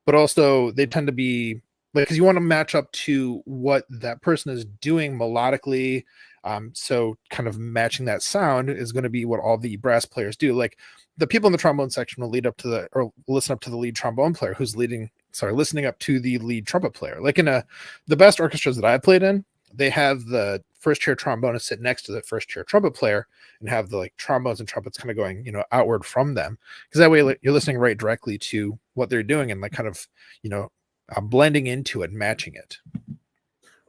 but also they tend to be, because you want to match up to what that person is doing melodically. So kind of matching that sound is going to be what all the brass players do. Like the people in the trombone section will listen up to the lead trombone player who's listening up to the lead trumpet player. Like in the best orchestras that I played in, they have the first chair trombonist sit next to the first chair trumpet player and have the like trombones and trumpets kind of going, outward from them. Because that way you're listening right directly to what they're doing and like kind of, blending into it, matching it.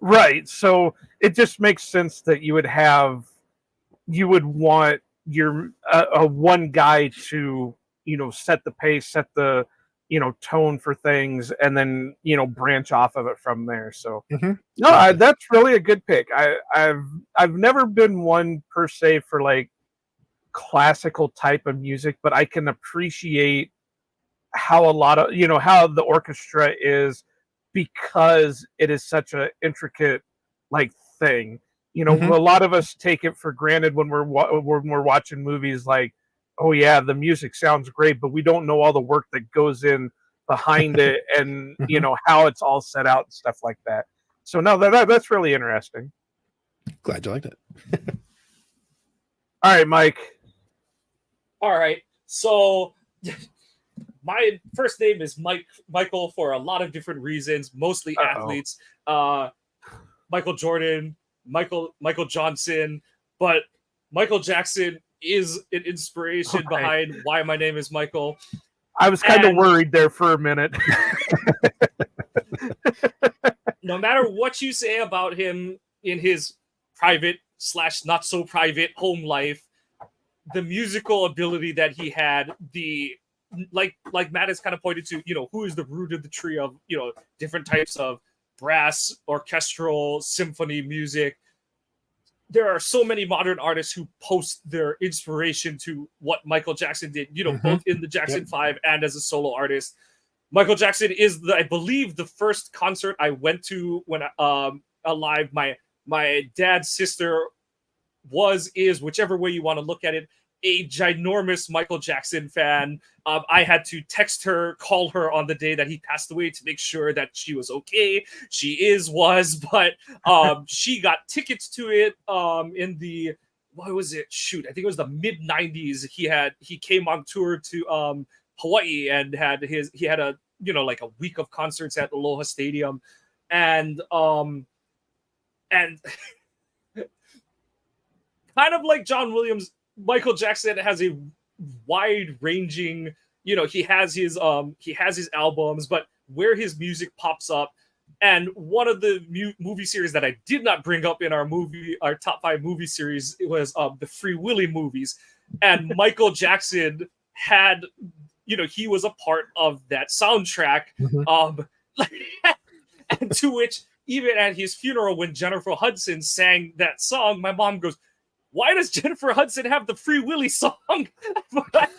Right. So it just makes sense that you would want your one guy to, set the pace, set the, tone for things, and then, branch off of it from there. So that's really a good pick. I've never been one per se for like classical type of music, but I can appreciate how a lot of how the orchestra is, because it is such an intricate like thing. A lot of us take it for granted when we're watching movies, like, oh yeah, the music sounds great, but we don't know all the work that goes in behind it, and how it's all set out and stuff like that. So no, that's really interesting. Glad you liked it. All right, Mike. All right, so my first name is Michael for a lot of different reasons, mostly athletes. Michael Jordan, Michael Johnson, but Michael Jackson is an inspiration behind why my name is Michael. I was kind of worried there for a minute. No matter what you say about him in his private / not so private home life, the musical ability that he had, like Matt has kind of pointed to, who is the root of the tree of, different types of brass, orchestral, symphony music. There are so many modern artists who post their inspiration to what Michael Jackson did, both in the Jackson 5 and as a solo artist. Michael Jackson is I believe the first concert I went to when alive. My dad's sister is, whichever way you want to look at it, a ginormous Michael Jackson fan. I had to text her, call her on the day that he passed away to make sure that she was okay. She was, but she got tickets to it in the, what was it? Shoot, I think it was the mid '90s. He came on tour to Hawaii and he had a, like a week of concerts at Aloha Stadium, and kind of like John Williams, Michael Jackson has a wide-ranging, he has his albums, but where his music pops up. And one of the movie series that I did not bring up in our top 5 movie series, it was the Free Willy movies. And Michael Jackson had, he was a part of that soundtrack. And to which, even at his funeral, when Jennifer Hudson sang that song, my mom goes, "Why does Jennifer Hudson have the Free Willy song?" But,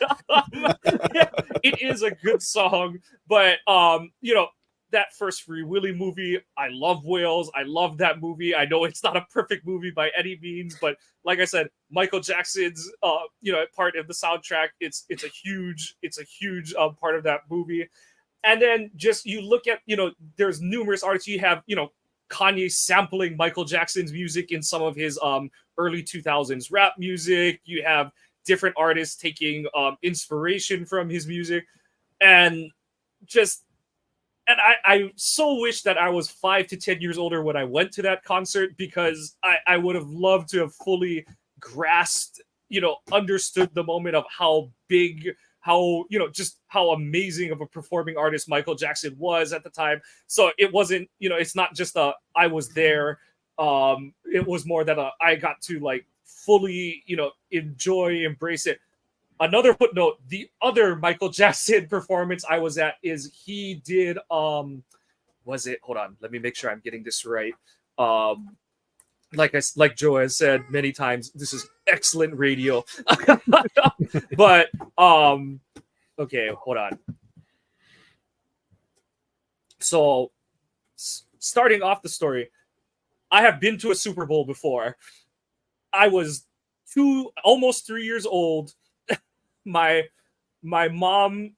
it is a good song. But, that first Free Willy movie, I love Whales. I love that movie. I know it's not a perfect movie by any means, but like I said, Michael Jackson's, part of the soundtrack, it's a huge part of that movie. And then just you look at, there's numerous artists. You have, Kanye sampling Michael Jackson's music in some of his early 2000s rap music. You have different artists taking inspiration from his music. And I so wish that I was 5 to 10 years older when I went to that concert, because I would have loved to have fully grasped, understood the moment of how big, just how amazing of a performing artist Michael Jackson was at the time. So it wasn't, it's not just I was there. It was more that I got to like fully, enjoy, embrace it. Another footnote, the other Michael Jackson performance I was at is he did, hold on, let me make sure I'm getting this right. Like Joe has said many times, this is excellent radio. But okay, hold on. So starting off the story, I have been to a Super Bowl before. I was almost 3 years old. My mom.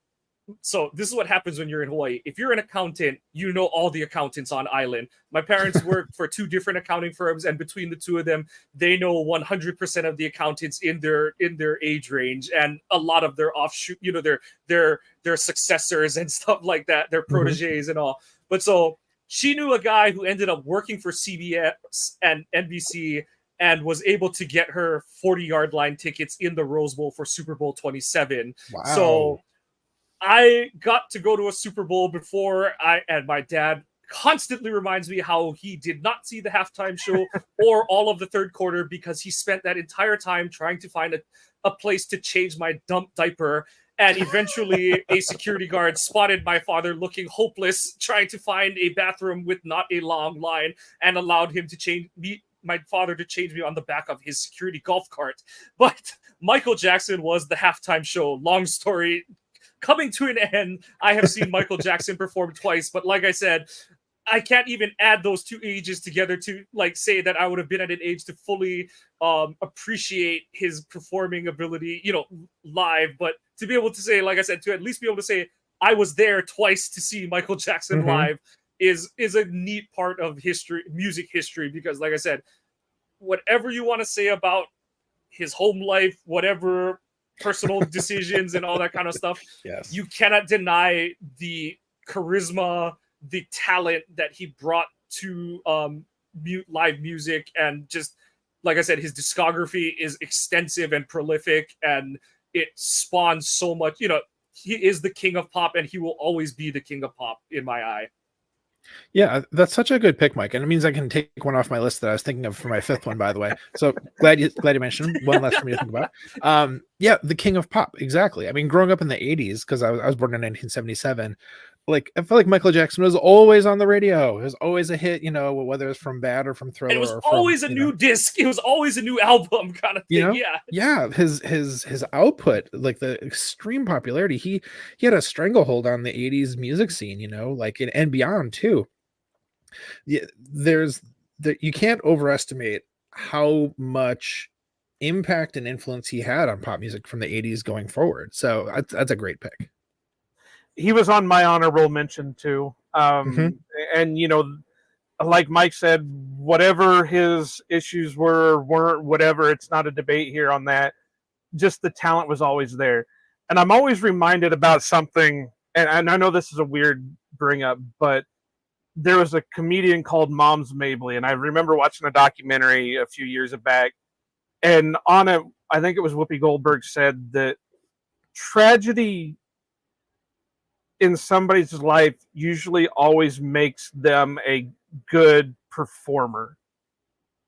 So this is what happens when you're in Hawaii. If you're an accountant, you know all the accountants on island. My parents work for 2 different accounting firms, and between the 2 of them, they know 100% of the accountants in their age range, and a lot of their offshoot, their successors and stuff like that, their proteges and all. But so she knew a guy who ended up working for CBS and NBC and was able to get her 40-yard line tickets in the Rose Bowl for Super Bowl 27. Wow. So I got to go to a Super Bowl before, and my dad constantly reminds me how he did not see the halftime show or all of the third quarter, because he spent that entire time trying to find a place to change my dump diaper. And eventually a security guard spotted my father looking hopeless, trying to find a bathroom with not a long line, and allowed him to my father to change me on the back of his security golf cart. But Michael Jackson was the halftime show. Long story coming to an end. I have seen Michael Jackson perform twice, but like I said, I can't even add those 2 ages together to like say that I would have been at an age to fully appreciate his performing ability, live. But to be able to say, like I said, to at least be able to say I was there twice to see Michael Jackson live is a neat part of music history, because like I said, whatever you want to say about his home life, whatever personal decisions and all that kind of stuff, yes, you cannot deny the charisma, the talent that he brought to live music. And just like I said, his discography is extensive and prolific, and it spawns so much. He is the king of pop, and he will always be the king of pop in my eye. Yeah, that's such a good pick, Mike, and it means I can take one off my list that I was thinking of for my 5th one, by the way. So glad you mentioned one less for me to think about. Yeah, the king of pop, exactly. I mean, growing up in the 80s, because I was born in 1977, like I felt like Michael Jackson was always on the radio. It was always a hit, whether it's from Bad or from Thriller. And it was always a new disc. It was always a new album kind of thing. Yeah. His output, like the extreme popularity, he had a stranglehold on the 80s music scene, like and beyond too. Yeah, you can't overestimate how much impact and influence he had on pop music from the 80s going forward. So that's a great pick. He was on my honorable mention too. And like Mike said, whatever his issues weren't, whatever, it's not a debate here on that. Just the talent was always there. And I'm always reminded about something, and I know this is a weird bring up, but there was a comedian called Moms Mabley, and I remember watching a documentary a few years back, and on it, I think it was Whoopi Goldberg said that tragedy in somebody's life usually always makes them a good performer,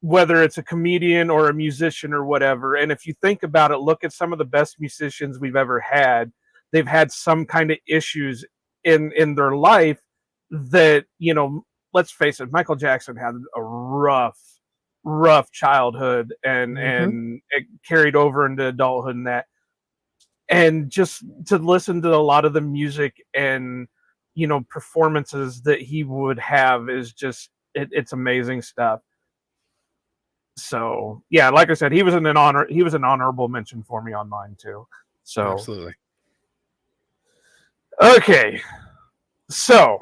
whether it's a comedian or a musician or whatever. And if you think about it, look at some of the best musicians we've ever had. They've had some kind of issues in their life that, let's face it, Michael Jackson had a rough childhood, and it carried over into adulthood and that. And just to listen to a lot of the music and performances that he would have is just it's amazing stuff. So yeah, like I said, he was an honorable mention for me on mine too. So absolutely. Okay, so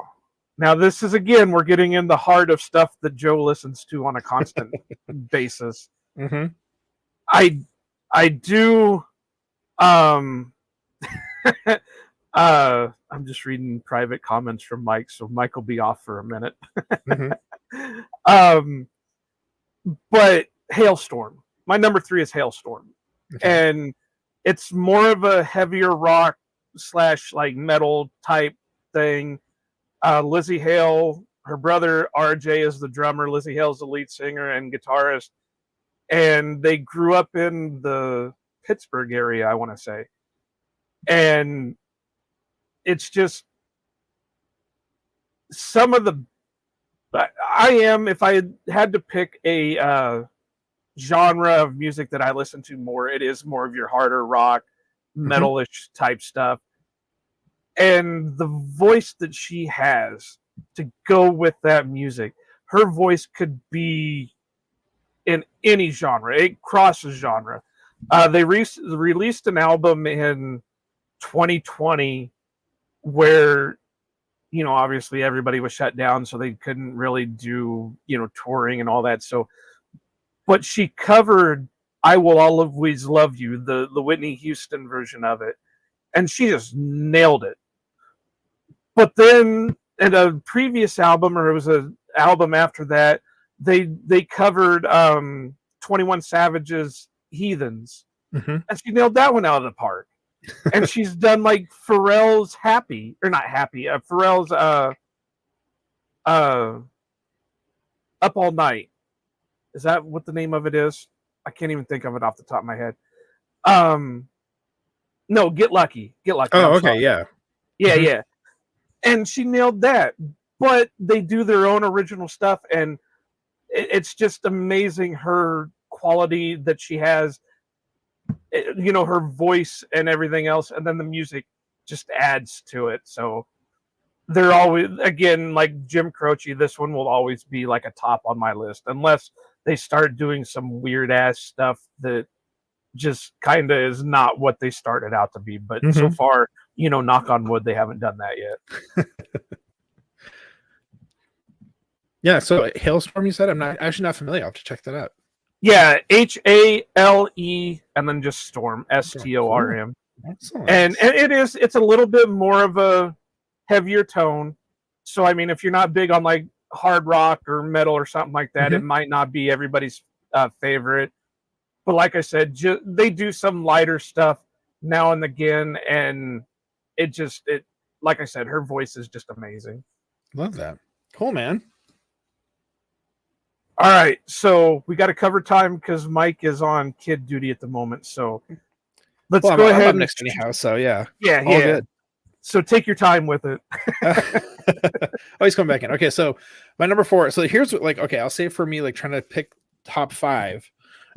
now this is, again, we're getting in the heart of stuff that Joe listens to on a constant basis. I do. I'm just reading private comments from Mike, so Mike will be off for a minute. But Hailstorm, my number 3 is Hailstorm, and it's more of a heavier rock / like metal type thing. Lizzie Hale, her brother RJ is the drummer. Lizzie Hale's the lead singer and guitarist, and they grew up in the Pittsburgh area, I want to say. And it's just some of the if I had to pick a genre of music that I listen to more, it is more of your harder rock, metalish type stuff. And the voice that she has to go with that music, her voice could be in any genre. It crosses genre. They released an album in 2020 where, obviously everybody was shut down, so they couldn't really do, touring and all that. So, but she covered "I Will Always Love You," the Whitney Houston version of it, and she just nailed it. But then in a previous album, or it was an album after that, they covered 21 Savage's "Heathens," and she nailed that one out of the park. And she's done like Pharrell's Pharrell's "Up All Night." Is that what the name of it is? I can't even think of it off the top of my head. No, Get Lucky. Oh, okay, sorry. Yeah. And she nailed that. But they do their own original stuff, and it's just amazing her quality that she has. Her voice and everything else, and then the music just adds to it. So they're always, again, like Jim Croce, this one will always be like a top on my list, unless they start doing some weird ass stuff that just kind of is not what they started out to be. But so far, knock on wood, they haven't done that yet. Yeah, so Hailstorm, you said? I'm actually not familiar. I'll have to check that out. Yeah, HALE and then just Storm, STORM. Excellent. And it's a little bit more of a heavier tone. So I mean, if you're not big on like hard rock or metal or something like that, it might not be everybody's favorite. But like I said, they do some lighter stuff now and again, and it like I said, her voice is just amazing. Love that. Cool, man. All right, so we got to cover time because Mike is on kid duty at the moment. So let's go ahead. I'm next anyhow, so yeah. Yeah. Good. So take your time with it. Oh, he's coming back in. Okay, so my number 4. So here's I'll say for me, like trying to pick top 5.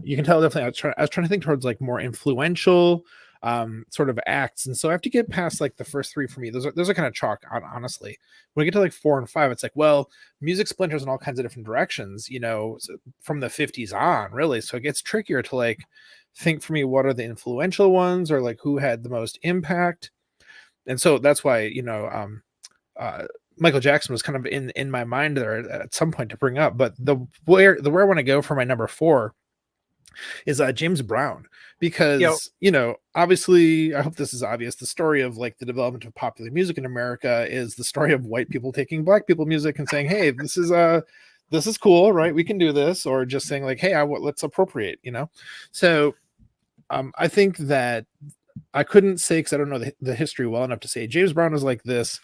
You can tell definitely I was trying to think towards like more influential sort of acts, and so I have to get past like the first 3 for me. Those are kind of chalk, honestly. When we get to like 4 and 5, it's like, well, music splinters in all kinds of different directions, from the 50s on, really. So it gets trickier to like think for me what are the influential ones, or like who had the most impact. And so that's why, Michael Jackson was kind of in my mind there at some point to bring up. But where I want to go for my number 4 is James Brown, because obviously, I hope this is obvious, the story of like the development of popular music in America is the story of white people taking black people music and saying, hey, this is cool, right? We can do this, or just saying like, hey, let's appropriate, So I think that I couldn't say, because I don't know the history well enough to say James Brown was like this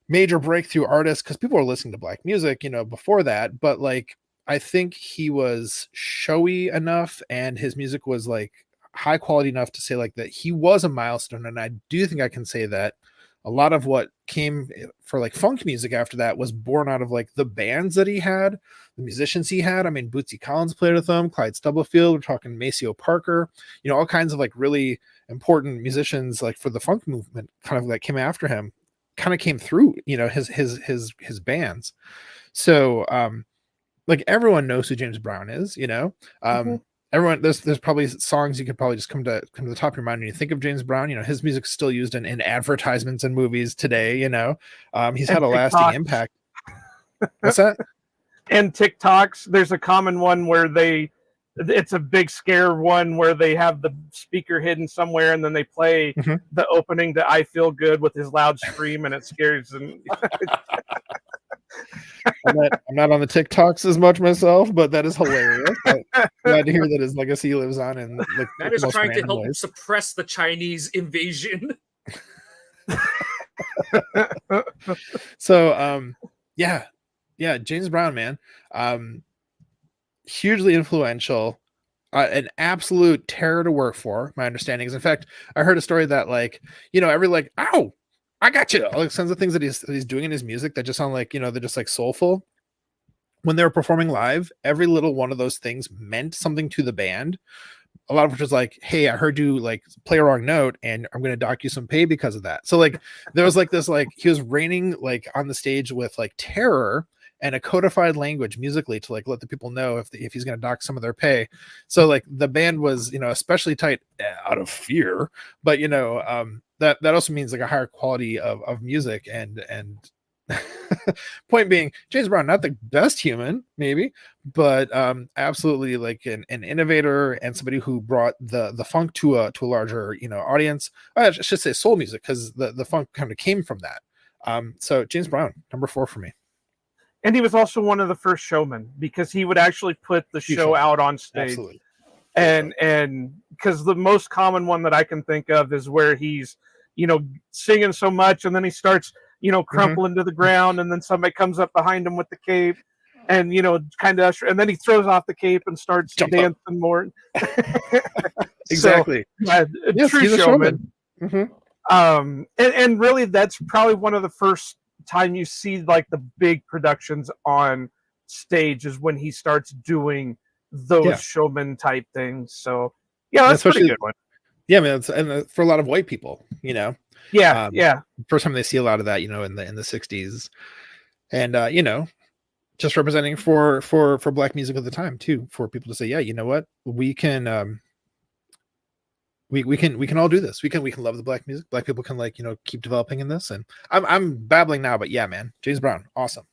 major breakthrough artist, because people were listening to black music, before that. But like, I think he was showy enough and his music was like high quality enough to say like that he was a milestone. And I do think I can say that a lot of what came for like funk music after that was born out of like the bands that he had, the musicians he had. I mean, Bootsy Collins played with them, Clyde Stubblefield, we're talking Maceo Parker, all kinds of like really important musicians like for the funk movement kind of like came after him, kind of came through, his bands. So like everyone knows who James Brown is, everyone, there's probably songs you could probably just come to the top of your mind when you think of James Brown. His music's still used in advertisements and movies today. He's had a lasting impact. What's that? And TikToks, there's a common one where it's a big scare one where they have the speaker hidden somewhere and then they play the opening to I Feel Good with his loud scream and it scares them. I'm not on the TikToks as much myself, but that is hilarious. Glad to hear that his legacy lives on. And like that is trying to help suppress the Chinese invasion. So yeah, James Brown, man, hugely influential, an absolute terror to work for. My understanding is, in fact, I heard a story that like every like ow, I got you, all kinds of things that he's doing in his music that just sound like they're just like soulful. When they were performing live, every little one of those things meant something to the band. A lot of which was like, hey, I heard you like play a wrong note and I'm going to dock you some pay because of that. So like there was like this, like he was raining like on the stage with like terror and a codified language musically to like let the people know if he's going to dock some of their pay. So like the band was, especially tight out of fear, but that also means like a higher quality of music and point being, James Brown, not the best human maybe, but absolutely like an innovator and somebody who brought the funk to a larger audience. I should say soul music, because the funk kind of came from that. So James Brown, number 4 for me. And he was also one of the first showmen, because he would actually put the show out on stage. Absolutely. And because the most common one that I can think of is where he's singing so much and then he starts crumpling to the ground, and then somebody comes up behind him with the cape and kind of and then he throws off the cape and starts dancing more. Exactly. So, yes, true showman. And really that's probably one of the first time you see like the big productions on stage is when he starts doing those showman type things. So that's a pretty good one. Yeah, man, and for a lot of white people, first time they see a lot of that, in the 60s, and just representing for black music at the time too, for people to say, yeah, you know what, we can we can all do this. We can love the black music. Black people can keep developing in this. And I'm babbling now, but yeah, man, James Brown, awesome.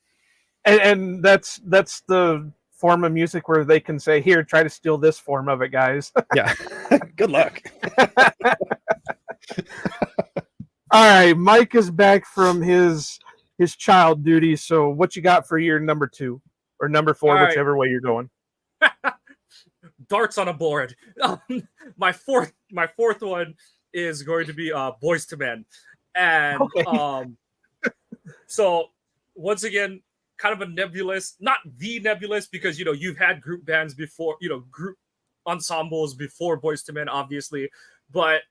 And that's the form of music where they can say, here, try to steal this form of it, guys. Yeah. Good luck. All right, Mike is back from his child duty. So what you got for your number 2 or number 4, all whichever way you're going? Darts on a board. My fourth one is going to be Boyz II Men. And so once again, kind of a nebulous, not the nebulous, because you've had group bands before, group ensembles before Boyz II Men, obviously, but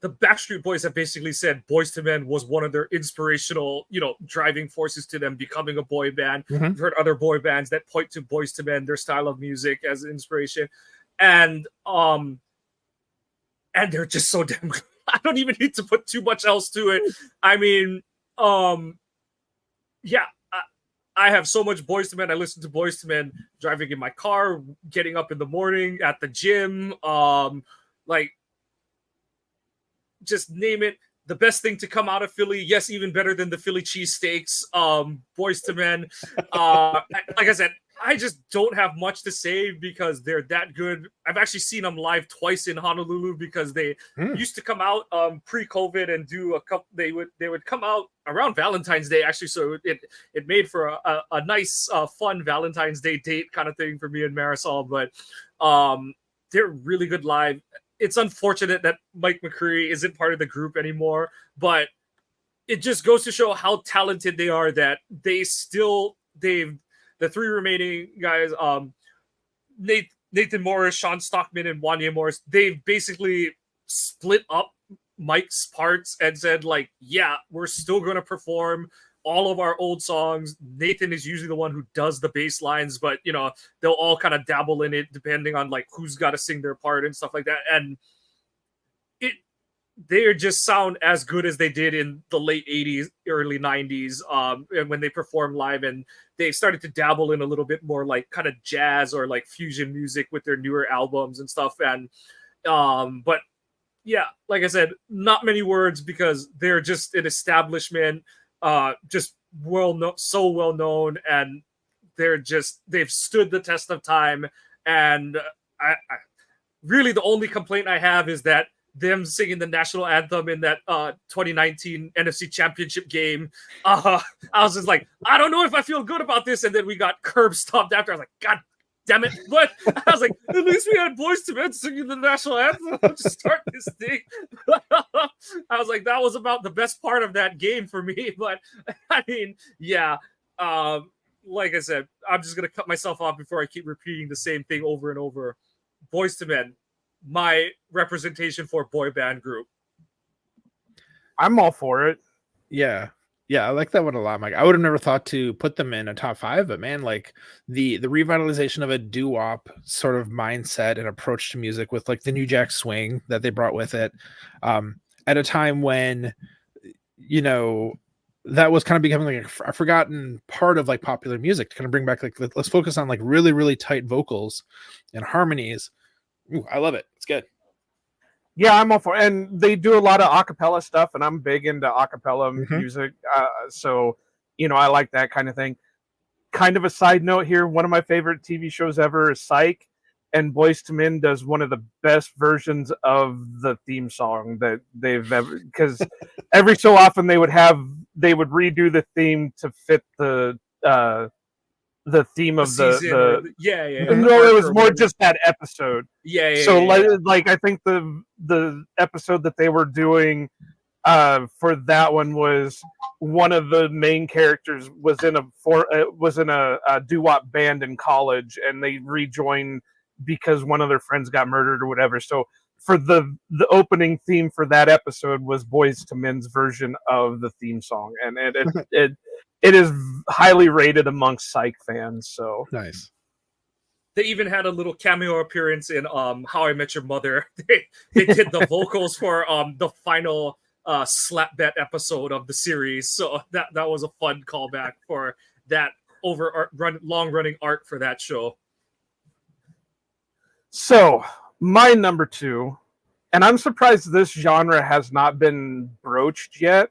the Backstreet Boys have basically said Boyz II Men was one of their inspirational, driving forces to them becoming a boy band. We've heard other boy bands that point to Boyz II Men, their style of music, as inspiration, and they're just so damn good. I don't even need to put too much else to it. I mean, I have so much Boyz II Men. I listen to Boyz II Men driving in my car, getting up in the morning, at the gym, like just name it. The best thing to come out of Philly, yes, even better than the Philly cheesesteaks. Boyz II Men. Like I said, I just don't have much to say because they're that good. I've actually seen them live twice in Honolulu because they used to come out pre-COVID and do a couple. They would come out around Valentine's Day actually, so it made for a nice fun Valentine's Day date kind of thing for me and Marisol. But they're really good live. It's unfortunate that Mike McCreary isn't part of the group anymore, but it just goes to show how talented they are that they've the three remaining guys, Nathan Morris, Sean Stockman, and Wanya Morris, they've basically split up Mike's parts and said, like, yeah, we're still going to perform all of our old songs. Nathan is usually the one who does the bass lines, but, you know, they'll all kind of dabble in it depending on, like, who's got to sing their part and stuff like that. And they just sound as good as they did in the late 80s, early 90s, and when they performed live, and they started to dabble in a little bit more like kind of jazz or like fusion music with their newer albums and stuff. And but yeah, like I said, not many words because they're just an establishment, just so well known, and they've stood the test of time. And I really, the only complaint I have is that them singing the national anthem in that 2019 NFC Championship game. I was just like, I don't know if I feel good about this. And then we got curb stomped after. I was like, God damn it. But I was like, at least we had Boyz II Men singing the national anthem to start this thing. I was like, that was about the best part of that game for me. But I mean, yeah. Like I said, I'm just going to cut myself off before I keep repeating the same thing over and over. Boyz II Men, my representation for boy band group. I'm all for it. Yeah, I like that one a lot, Mike. I would have never thought to put them in a top 5, but man, like the revitalization of a doo-wop sort of mindset and approach to music with like the New Jack Swing that they brought with it, at a time when, you know, that was kind of becoming like a forgotten part of like popular music, to kind of bring back like, let's focus on like really, really tight vocals and harmonies. Ooh, I love it. It's good. Yeah, I'm all for it. And they do a lot of acapella stuff, and I'm big into acapella music. So, you know, I like that kind of thing. Kind of a side note here, one of my favorite TV shows ever is Psych, and Boyz II Men does one of the best versions of the theme song that they've ever, because every so often they would redo the theme to fit the theme of the yeah. No, it was more just that episode. Yeah. So like I think the episode that they were doing for that one was one of the main characters was in a doo-wop band in college, and they rejoined because one of their friends got murdered or whatever. So for the opening theme for that episode was Boyz II Men's version of the theme song, and it is highly rated amongst Psych fans. So nice. They even had a little cameo appearance in How I Met Your Mother. They did the vocals for the final slap bet episode of the series. So that was a fun callback for that long running art for that show. So my number 2, and I'm surprised this genre has not been broached yet.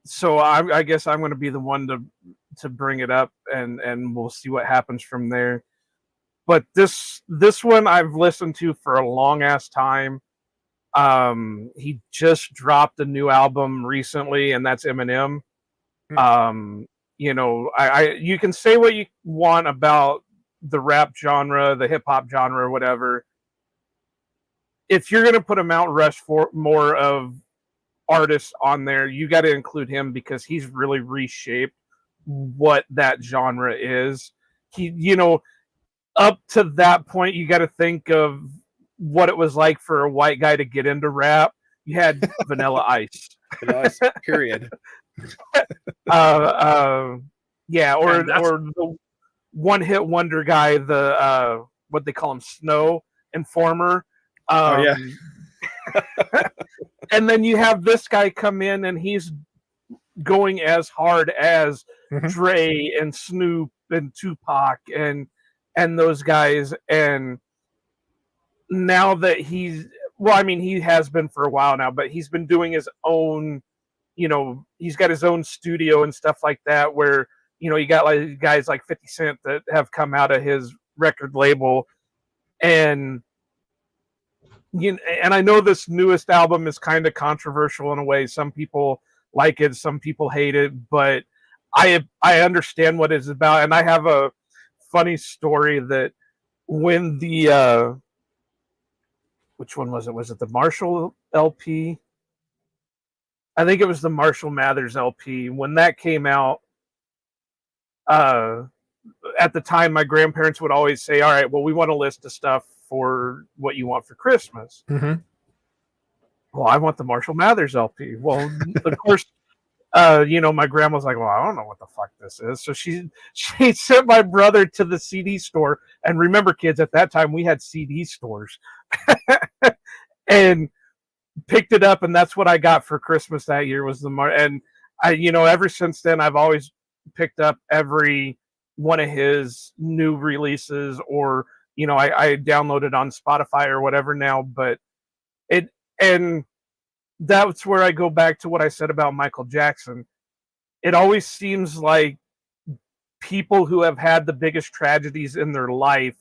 So I guess I'm going to be the one to bring it up, and we'll see what happens from there. But this one I've listened to for a long ass time. He just dropped a new album recently, and that's Eminem. You know, you can say what you want about the rap genre, the hip hop genre, or whatever. If you're going to put a Mount Rushmore of artists on there, you got to include him because he's really reshaped what that genre is. He, you know, up to that point, you got to think of what it was like for a white guy to get into rap. You had Vanilla Ice. Vanilla Ice, period. Yeah, or the one-hit wonder guy, the what they call him, Snow Informer. Oh yeah. And then you have this guy come in, and he's going as hard as Mhm. Dre and Snoop and Tupac and those guys. And now that he's, well, I mean, he has been for a while now, but he's been doing his own, he's got his own studio and stuff like that, where, you got like guys like 50 Cent that have come out of his record label. And and I know this newest album is kind of controversial in a way. Some people like it, some people hate it, but I understand what it's about. And I have a funny story that when the which one was it? Was it the Marshall LP? I think it was the Marshall Mathers LP. When that came out, at the time, my grandparents would always say, "All right, well, we want a list of stuff for what you want for Christmas." Mhm. Well, I want the Marshall Mathers LP. Well, of course, my grandma's like, "Well, I don't know what the fuck this is." So she sent my brother to the CD store. And remember, kids, at that time we had CD stores, and picked it up, and that's what I got for Christmas that year was and I, ever since then I've always picked up every one of his new releases, or I download it on Spotify or whatever now. But and that's where I go back to what I said about Michael Jackson. It always seems like people who have had the biggest tragedies in their life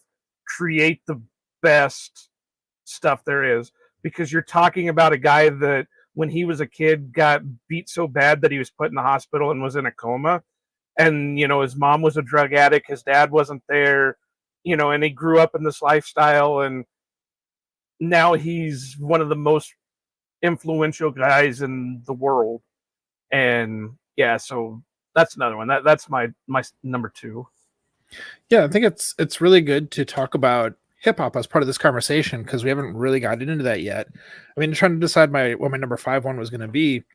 create the best stuff there is, because you're talking about a guy that when he was a kid got beat so bad that he was put in the hospital and was in a coma. And his mom was a drug addict, his dad wasn't there, and he grew up in this lifestyle, and now he's one of the most influential guys in the world. And yeah, so that's another one. That's my number 2. Yeah, I think it's really good to talk about hip hop as part of this conversation, because we haven't really gotten into that yet. I mean, trying to decide what my number 5 one was going to be,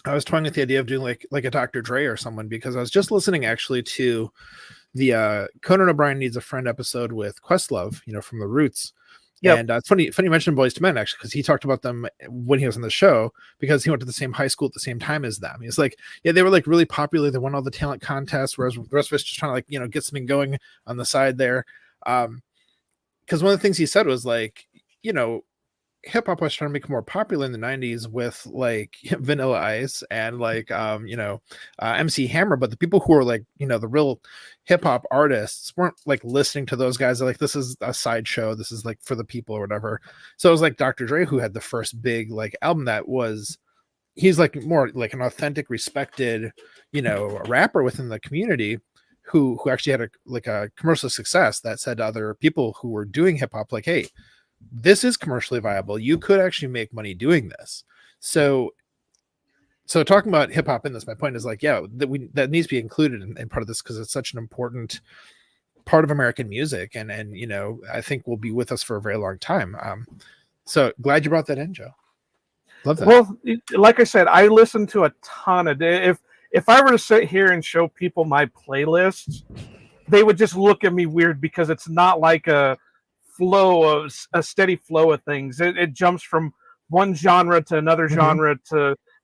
I was toying with the idea of doing like a Dr. Dre or someone, because I was just listening actually to the Conan O'Brien Needs a Friend episode with Questlove, from the Roots. Yep. And it's funny you mentioned Boys to Men, actually, because he talked about them when he was on the show, because he went to the same high school at the same time as them. He's like, yeah, they were like really popular. They won all the talent contests, whereas the rest of us just trying to get something going on the side there. Because one of the things he said was like, hip hop was trying to become more popular in the 90s with like Vanilla Ice and like MC Hammer, but the people who were like the real hip hop artists weren't like listening to those guys. They're like, this is a sideshow, this is like for the people or whatever. So it was like Dr. Dre who had the first big like album that was, he's like more like an authentic, respected rapper within the community who actually had a commercial success that said to other people who were doing hip hop like, hey, this is commercially viable. You could actually make money doing this. So talking about hip hop in this, my point is like, yeah, that needs to be included in part of this, because it's such an important part of American music, and I think will be with us for a very long time. So glad you brought that in, Joe. Love that. Well, like I said, I listen to a ton of if I were to sit here and show people my playlists, they would just look at me weird, because it's not like a steady flow of things. It jumps from one genre to another genre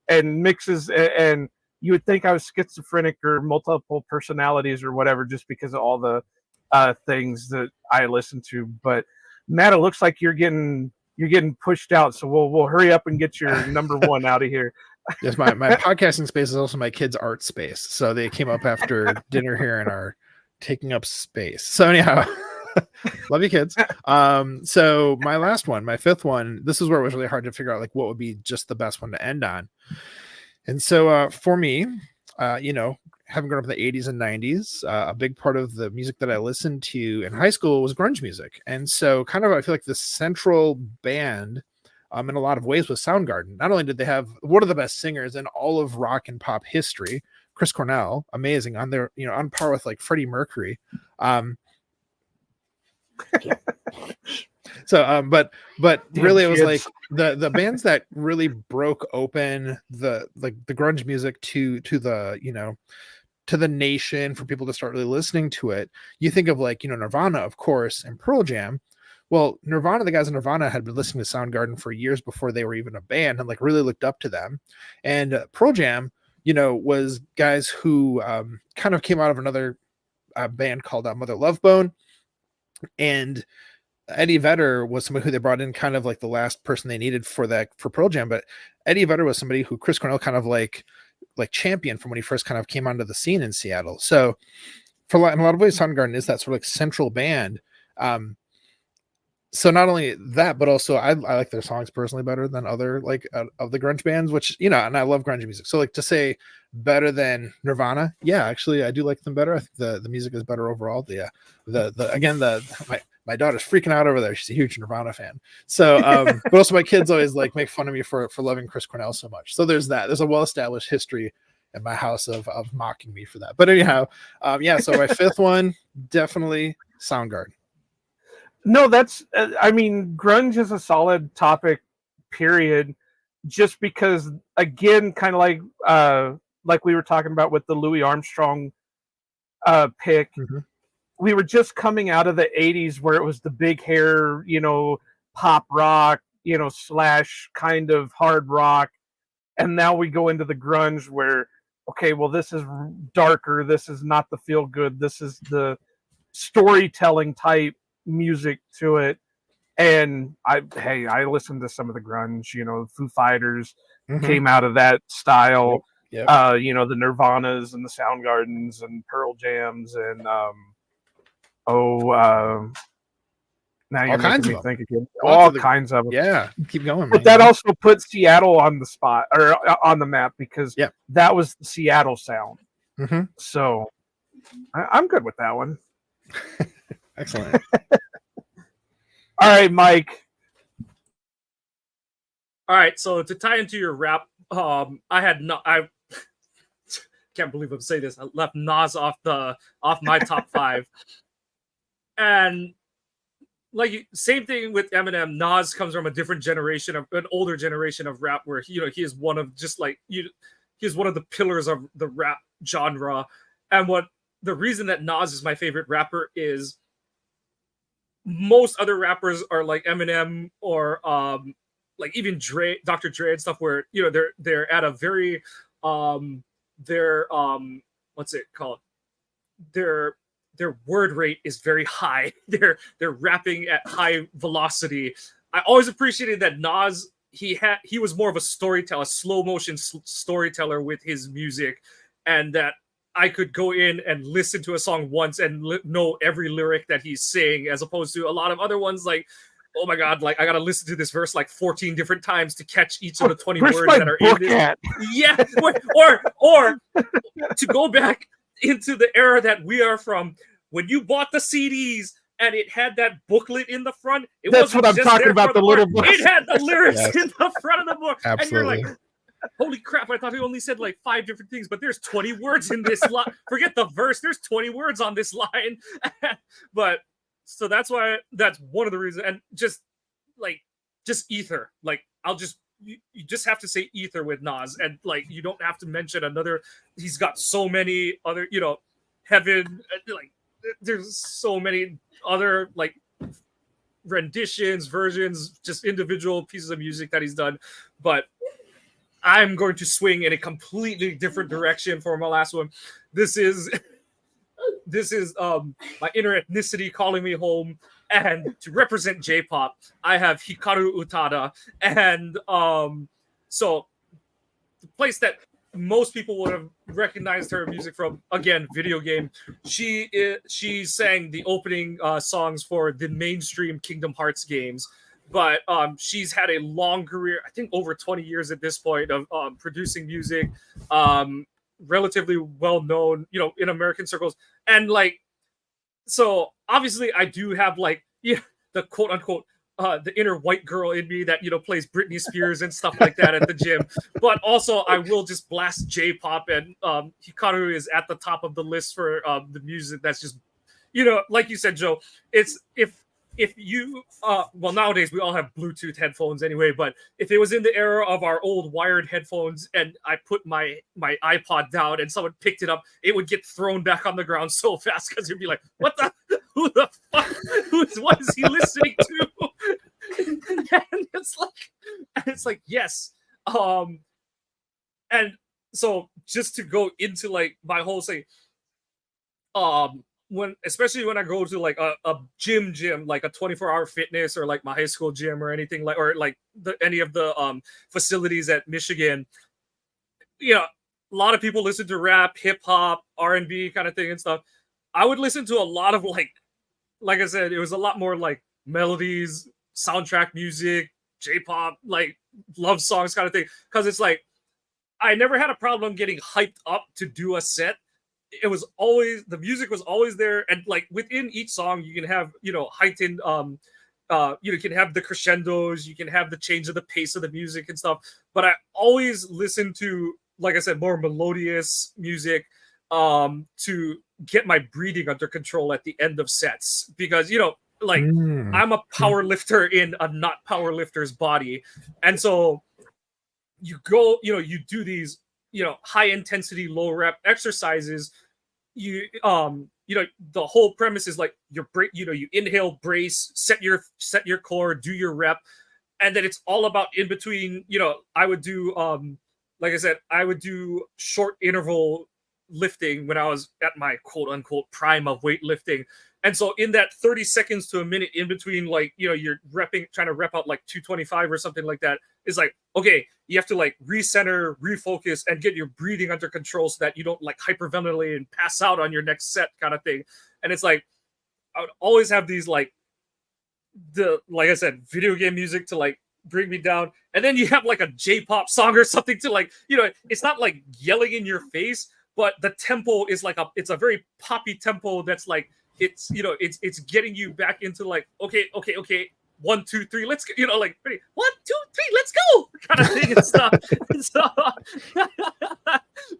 and mixes, and you would think I was schizophrenic or multiple personalities or whatever, just because of all the things that I listen to. But Matt, it looks like you're getting pushed out, so we'll hurry up and get your number 1 out of here. Yes, my podcasting space is also my kids' art space, so they came up after dinner here and are taking up space. So anyhow, love you, kids. So my last one, my 5th one, this is where it was really hard to figure out like what would be just the best one to end on. And so for me, having grown up in the 80s and 90s, a big part of the music that I listened to in high school was grunge music. And so kind of I feel like the central band in a lot of ways was Soundgarden. Not only did they have one of the best singers in all of rock and pop history, Chris Cornell, amazing, on their on par with like Freddie Mercury. But really it was like the bands that really broke open the grunge music to the nation, for people to start really listening to it. You think of like Nirvana, of course, and Pearl Jam. Well, Nirvana, the guys in Nirvana had been listening to Soundgarden for years before they were even a band, and like really looked up to them. And Pearl Jam was guys who kind of came out of another band called Mother Love Bone. And Eddie Vedder was somebody who they brought in kind of like the last person they needed for Pearl Jam. But Eddie Vedder was somebody who Chris Cornell kind of like championed from when he first kind of came onto the scene in Seattle. So in a lot of ways, Soundgarden is that sort of like central band. So not only that, but also I like their songs personally better than other like of the grunge bands, which, and I love grunge music. So like to say better than Nirvana, yeah, actually I do like them better. I think the music is better overall. My daughter's freaking out over there. She's a huge Nirvana fan. So, but also my kids always like make fun of me for loving Chris Cornell so much. So there's that. There's a well-established history in my house of mocking me for that. But anyhow, so my fifth one, definitely Soundgarden. No, that's, grunge is a solid topic, period. Just because, again, kind of like we were talking about with the Louis Armstrong pick, we were just coming out of the 80s where it was the big hair, pop rock, / kind of hard rock. And now we go into the grunge where, okay, well, this is darker. This is not the feel good. This is the storytelling type music to it. And I listened to some of the grunge, Foo Fighters came out of that style. Yep. The Nirvanas and the Soundgardens and Pearl Jams and now you're making me think again. All kinds of them. Yeah, keep going. But that also put Seattle on the spot or on the map because that was the Seattle sound. So I'm good with that one. Excellent. All right, Mike. All right, so to tie into your rap, I can't believe I'm saying this. I left Nas off my top 5, and like same thing with Eminem. Nas comes from a different generation of an older generation of rap, where he is one of he is one of the pillars of the rap genre. And the reason that Nas is my favorite rapper is most other rappers are like Eminem or like even Dr. Dre and stuff, where they're at a very what's it called? Their word rate is very high. They're rapping at high velocity. I always appreciated that Nas, he was more of a storyteller, slow motion storyteller with his music, and that I could go in and listen to a song once and know every lyric that he's saying, as opposed to a lot of other ones like, oh my God, like I gotta listen to this verse like 14 different times to catch each of the 20 words that are in it. Yeah, or to go back into the era that we are from, when you bought the CDs and it had that booklet in the front. That's what I'm talking about, the little book. It had the lyrics in the front of the book. Absolutely. And you're like, holy crap, I thought he only said like 5 different things, but there's 20 words in this line. Forget the verse, there's 20 words on this line. But so that's one of the reasons. And just ether. Like you just have to say ether with Nas, and like you don't have to mention another. He's got so many other, Heaven, like there's so many other like renditions, versions, just individual pieces of music that he's done. But I'm going to swing in a completely different direction for my last one. This is my inner ethnicity calling me home. And to represent J-pop, I have Hikaru Utada. And so the place that most people would have recognized her music from, again, video game. She sang the opening songs for the mainstream Kingdom Hearts games. But she's had a long career, I think over 20 years at this point, of producing music, relatively well known, in American circles. And like, so obviously I do have like, the quote unquote, the inner white girl in me that, plays Britney Spears and stuff like that at the gym. But also I will just blast J-pop, and Hikaru is at the top of the list for the music that's just, like you said, Joe, it's if you nowadays we all have Bluetooth headphones anyway, but if it was in the era of our old wired headphones and I put my iPod down and someone picked it up, it would get thrown back on the ground so fast, because you'd be like, who the fuck, what is he listening to? And it's like yes. And so just to go into like my whole thing, when especially when I go to like a gym, like a 24-hour fitness or like my high school gym or anything like, or like any of the facilities at Michigan, you know, a lot of people listen to rap, hip hop, R&B kind of thing and stuff. I would listen to a lot of like I said, it was a lot more like melodies, soundtrack music, J-pop, like love songs kind of thing. Because it's like I never had a problem getting hyped up to do a set. It was always, the music was always there, and like within each song, you can have, heightened you can have the crescendos, you can have the change of the pace of the music and stuff. But I always listen to, like I said, more melodious music to get my breathing under control at the end of sets, because like I'm a power lifter in a not power lifter's body, and so you go, you do these, high intensity, low rep exercises. You the whole premise is like you inhale, brace, set your core, do your rep, and then it's all about in between. I would do like I said, I would do short interval lifting when I was at my quote unquote prime of weightlifting. And so in that 30 seconds to a minute in between, like, you're trying to rep out like 225 or something like that, is like, okay, you have to like recenter, refocus, and get your breathing under control so that you don't like hyperventilate and pass out on your next set kind of thing. And it's like, I would always have these like I said, video game music to like bring me down. And then you have like a J-pop song or something to like, it's not like yelling in your face, but the tempo is like it's a very poppy tempo that's like, it's it's getting you back into like, okay, 1 2 3, let's go, like ready, 1 2 3, let's go kind of thing and stuff. And so,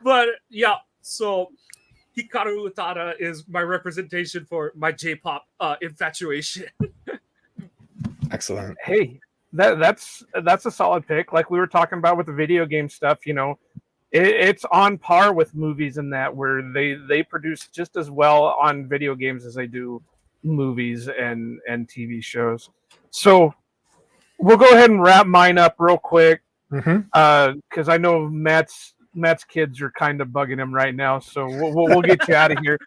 but yeah, so Hikaru Utada is my representation for my J-pop infatuation. Excellent. Hey, that's a solid pick. Like we were talking about with the video game stuff, it's on par with movies in that where they produce just as well on video games as they do movies and TV shows. So we'll go ahead and wrap mine up real quick, because I know Matt's kids are kind of bugging him right now. So we'll get you out of here.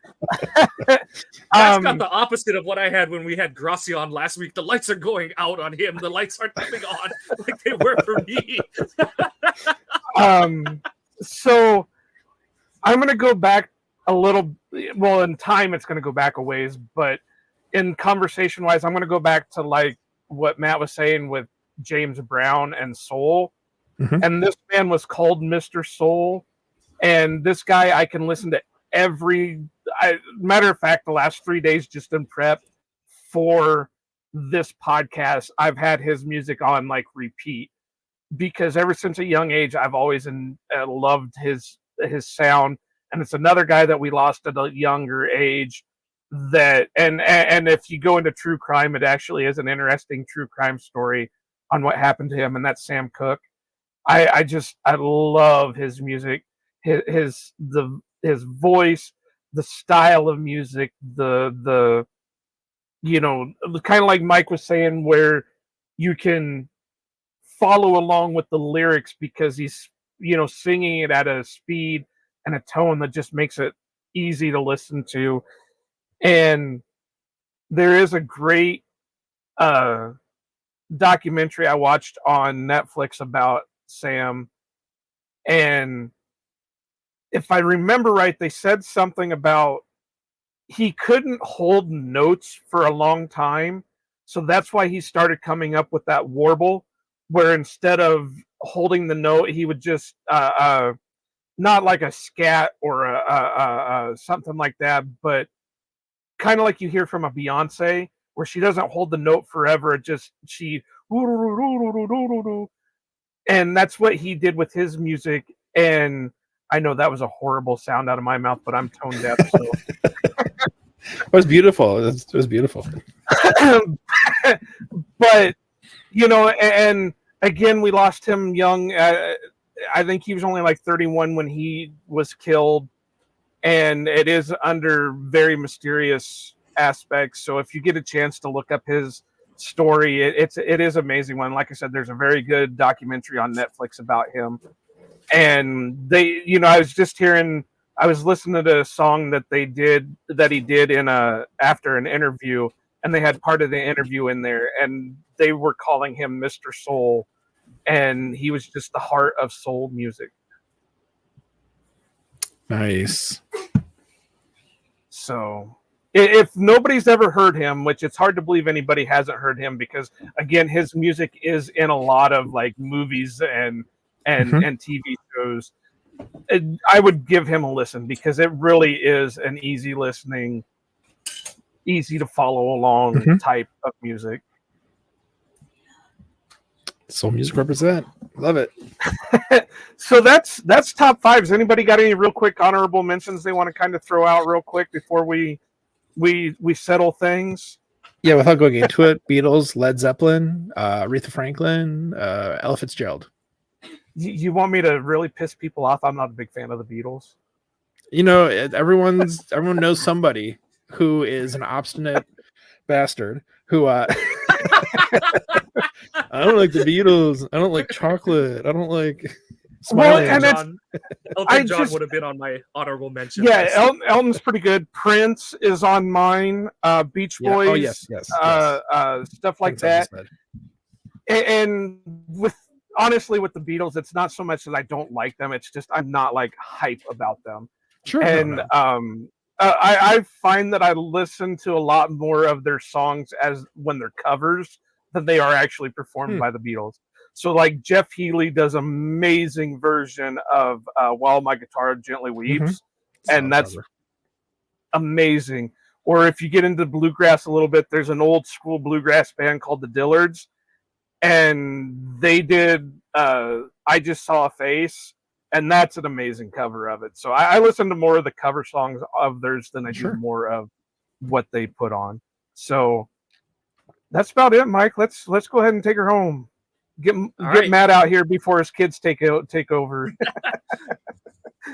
That's got the opposite of what I had when we had Grassi on last week. The lights are going out on him. The lights aren't coming on like they were for me. So I'm going to go back a little, well, in time, it's going to go back a ways, but in conversation wise, I'm going to go back to like what Matt was saying with James Brown and Soul. And this man was called Mr. Soul. And this guy, I can listen to matter of fact, the last 3 days, just in prep for this podcast, I've had his music on like repeat, because ever since a young age, I've always loved his sound. And it's another guy that we lost at a younger age. That and if you go into true crime, it actually is an interesting true crime story on what happened to him, and that's Sam Cooke. I love his music, his voice, the style of music, the kind of like Mike was saying, where you can follow along with the lyrics because he's singing it at a speed and a tone that just makes it easy to listen to. And there is a great documentary I watched on Netflix about Sam, and if I remember right, they said something about he couldn't hold notes for a long time, so that's why he started coming up with that warble, where instead of holding the note, he would just not like a scat or a something like that, but kind of like you hear from a Beyonce, where she doesn't hold the note forever. It just and that's what he did with his music. And I know that was a horrible sound out of my mouth, but I'm tone deaf. So. It was beautiful. It was beautiful. But and again, we lost him young. I think he was only like 31 when he was killed, and it is under very mysterious aspects. So if you get a chance to look up his story, it is an amazing one. Like I said, there's a very good documentary on Netflix about him. And they, I was just hearing, I was listening to a song that he did in after an interview, and they had part of the interview in there, and they were calling him Mr. Soul, and he was just the heart of soul music. Nice. So if nobody's ever heard him, which it's hard to believe anybody hasn't heard him, because again, his music is in a lot of like movies and TV shows, I would give him a listen, because it really is an easy listening, easy to follow along type of music. Soul music represent. Love it. So that's top 5. Has anybody got any real quick honorable mentions they want to kind of throw out real quick before we settle things? Yeah, without going into it, Beatles, Led Zeppelin, Aretha Franklin, Ella Fitzgerald. You want me to really piss people off? I'm not a big fan of the Beatles. Everyone knows somebody who is an obstinate bastard who I don't like the Beatles. I don't like chocolate. I don't like smiling. Elton John would have been on my honorable mention. Yeah, Elton's pretty good. Prince is on mine. Beach Boys. Oh, yes. Stuff like that. And honestly, with the Beatles, it's not so much that I don't like them. It's just I'm not like hype about them. Sure. And I find that I listen to a lot more of their songs as when they're covers than they are actually performed by the Beatles. So like Jeff Healey does an amazing version of While My Guitar Gently Weeps. And that's amazing. Or if you get into bluegrass a little bit, there's an old school bluegrass band called the Dillards. And they did I Just Saw a Face. And that's an amazing cover of it. So I listen to more of the cover songs of theirs than I do more of what they put on. So that's about it, Mike. Let's go ahead and take her home. Get Matt out here before his kids take over.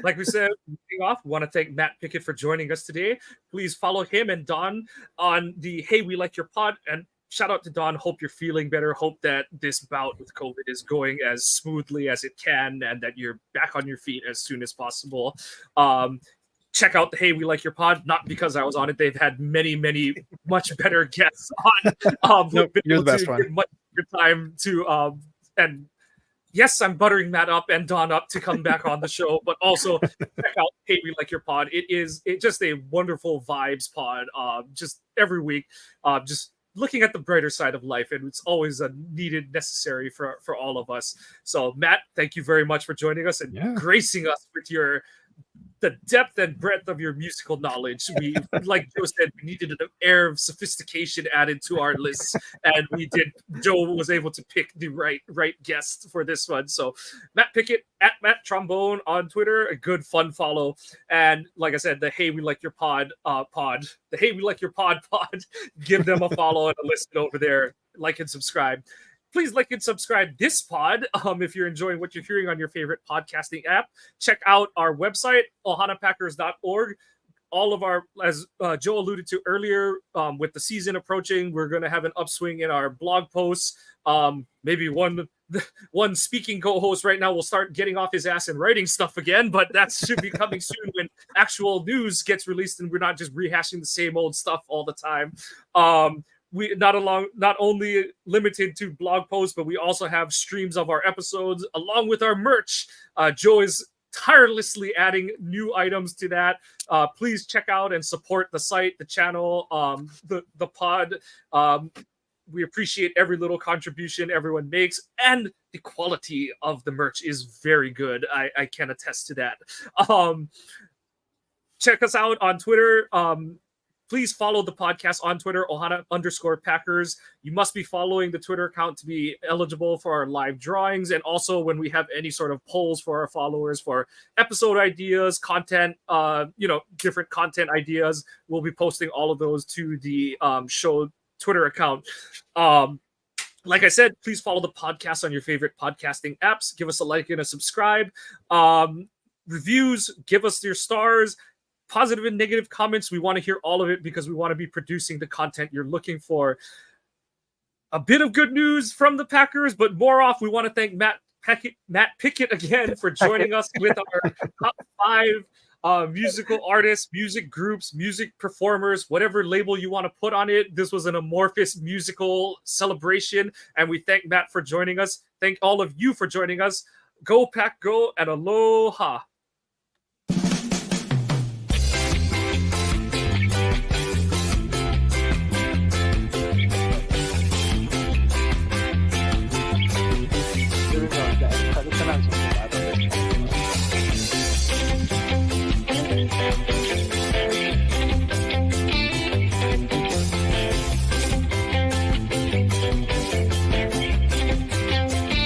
Like we said, we want to thank Matt Pickett for joining us today. Please follow him and Don on the Hey We Like Your Pod, and shout out to Don. Hope you're feeling better. Hope that this bout with COVID is going as smoothly as it can, and that you're back on your feet as soon as possible. Check out the Hey We Like Your Pod. Not because I was on it. They've had many, many much better guests on. You're the best one. Much good time to and yes, I'm buttering Matt up and Don up to come back on the show, but also check out Hey We Like Your Pod. It's just a wonderful vibes pod. Just every week, just looking at the brighter side of life, and it's always a needed, necessary for all of us. So Matt, thank you very much for joining us and gracing us with the depth and breadth of your musical knowledge. We, like Joe said, we needed an air of sophistication added to our lists, and we did. Joe was able to pick the right guest for this one. So Matt Pickett at Matt Trombone on Twitter, a good fun follow. And like I said, the Hey We Like Your Pod, the Hey We Like Your pod, give them a follow and a listen over there. Like and subscribe. Please like and subscribe this pod if you're enjoying what you're hearing on your favorite podcasting app. Check out our website, ohanapackers.org. All of our, as Joe alluded to earlier, with the season approaching, we're going to have an upswing in our blog posts. Maybe one speaking co-host right now will start getting off his ass and writing stuff again, but that should be coming soon when actual news gets released and we're not just rehashing the same old stuff all the time. We not only limited to blog posts, but we also have streams of our episodes along with our merch. Joe is tirelessly adding new items to that. Please check out and support the site, the channel, the pod. We appreciate every little contribution everyone makes, and the quality of the merch is very good. I can attest to that. Check us out on Twitter. Please follow the podcast on Twitter, Ohana_Packers. You must be following the Twitter account to be eligible for our live drawings. And also when we have any sort of polls for our followers for episode ideas, content, different content ideas, we'll be posting all of those to the show Twitter account. Like I said, please follow the podcast on your favorite podcasting apps. Give us a like and a subscribe. Reviews, give us your stars. Positive and negative comments, we want to hear all of it because we want to be producing the content you're looking for. A bit of good news from the Packers, but more off, we want to thank Matt Matt Pickett again for joining us with our top 5 musical artists, music groups, music performers, whatever label you want to put on it. This was an amorphous musical celebration, and we thank Matt for joining us. Thank all of you for joining us. Go Pack Go, and aloha.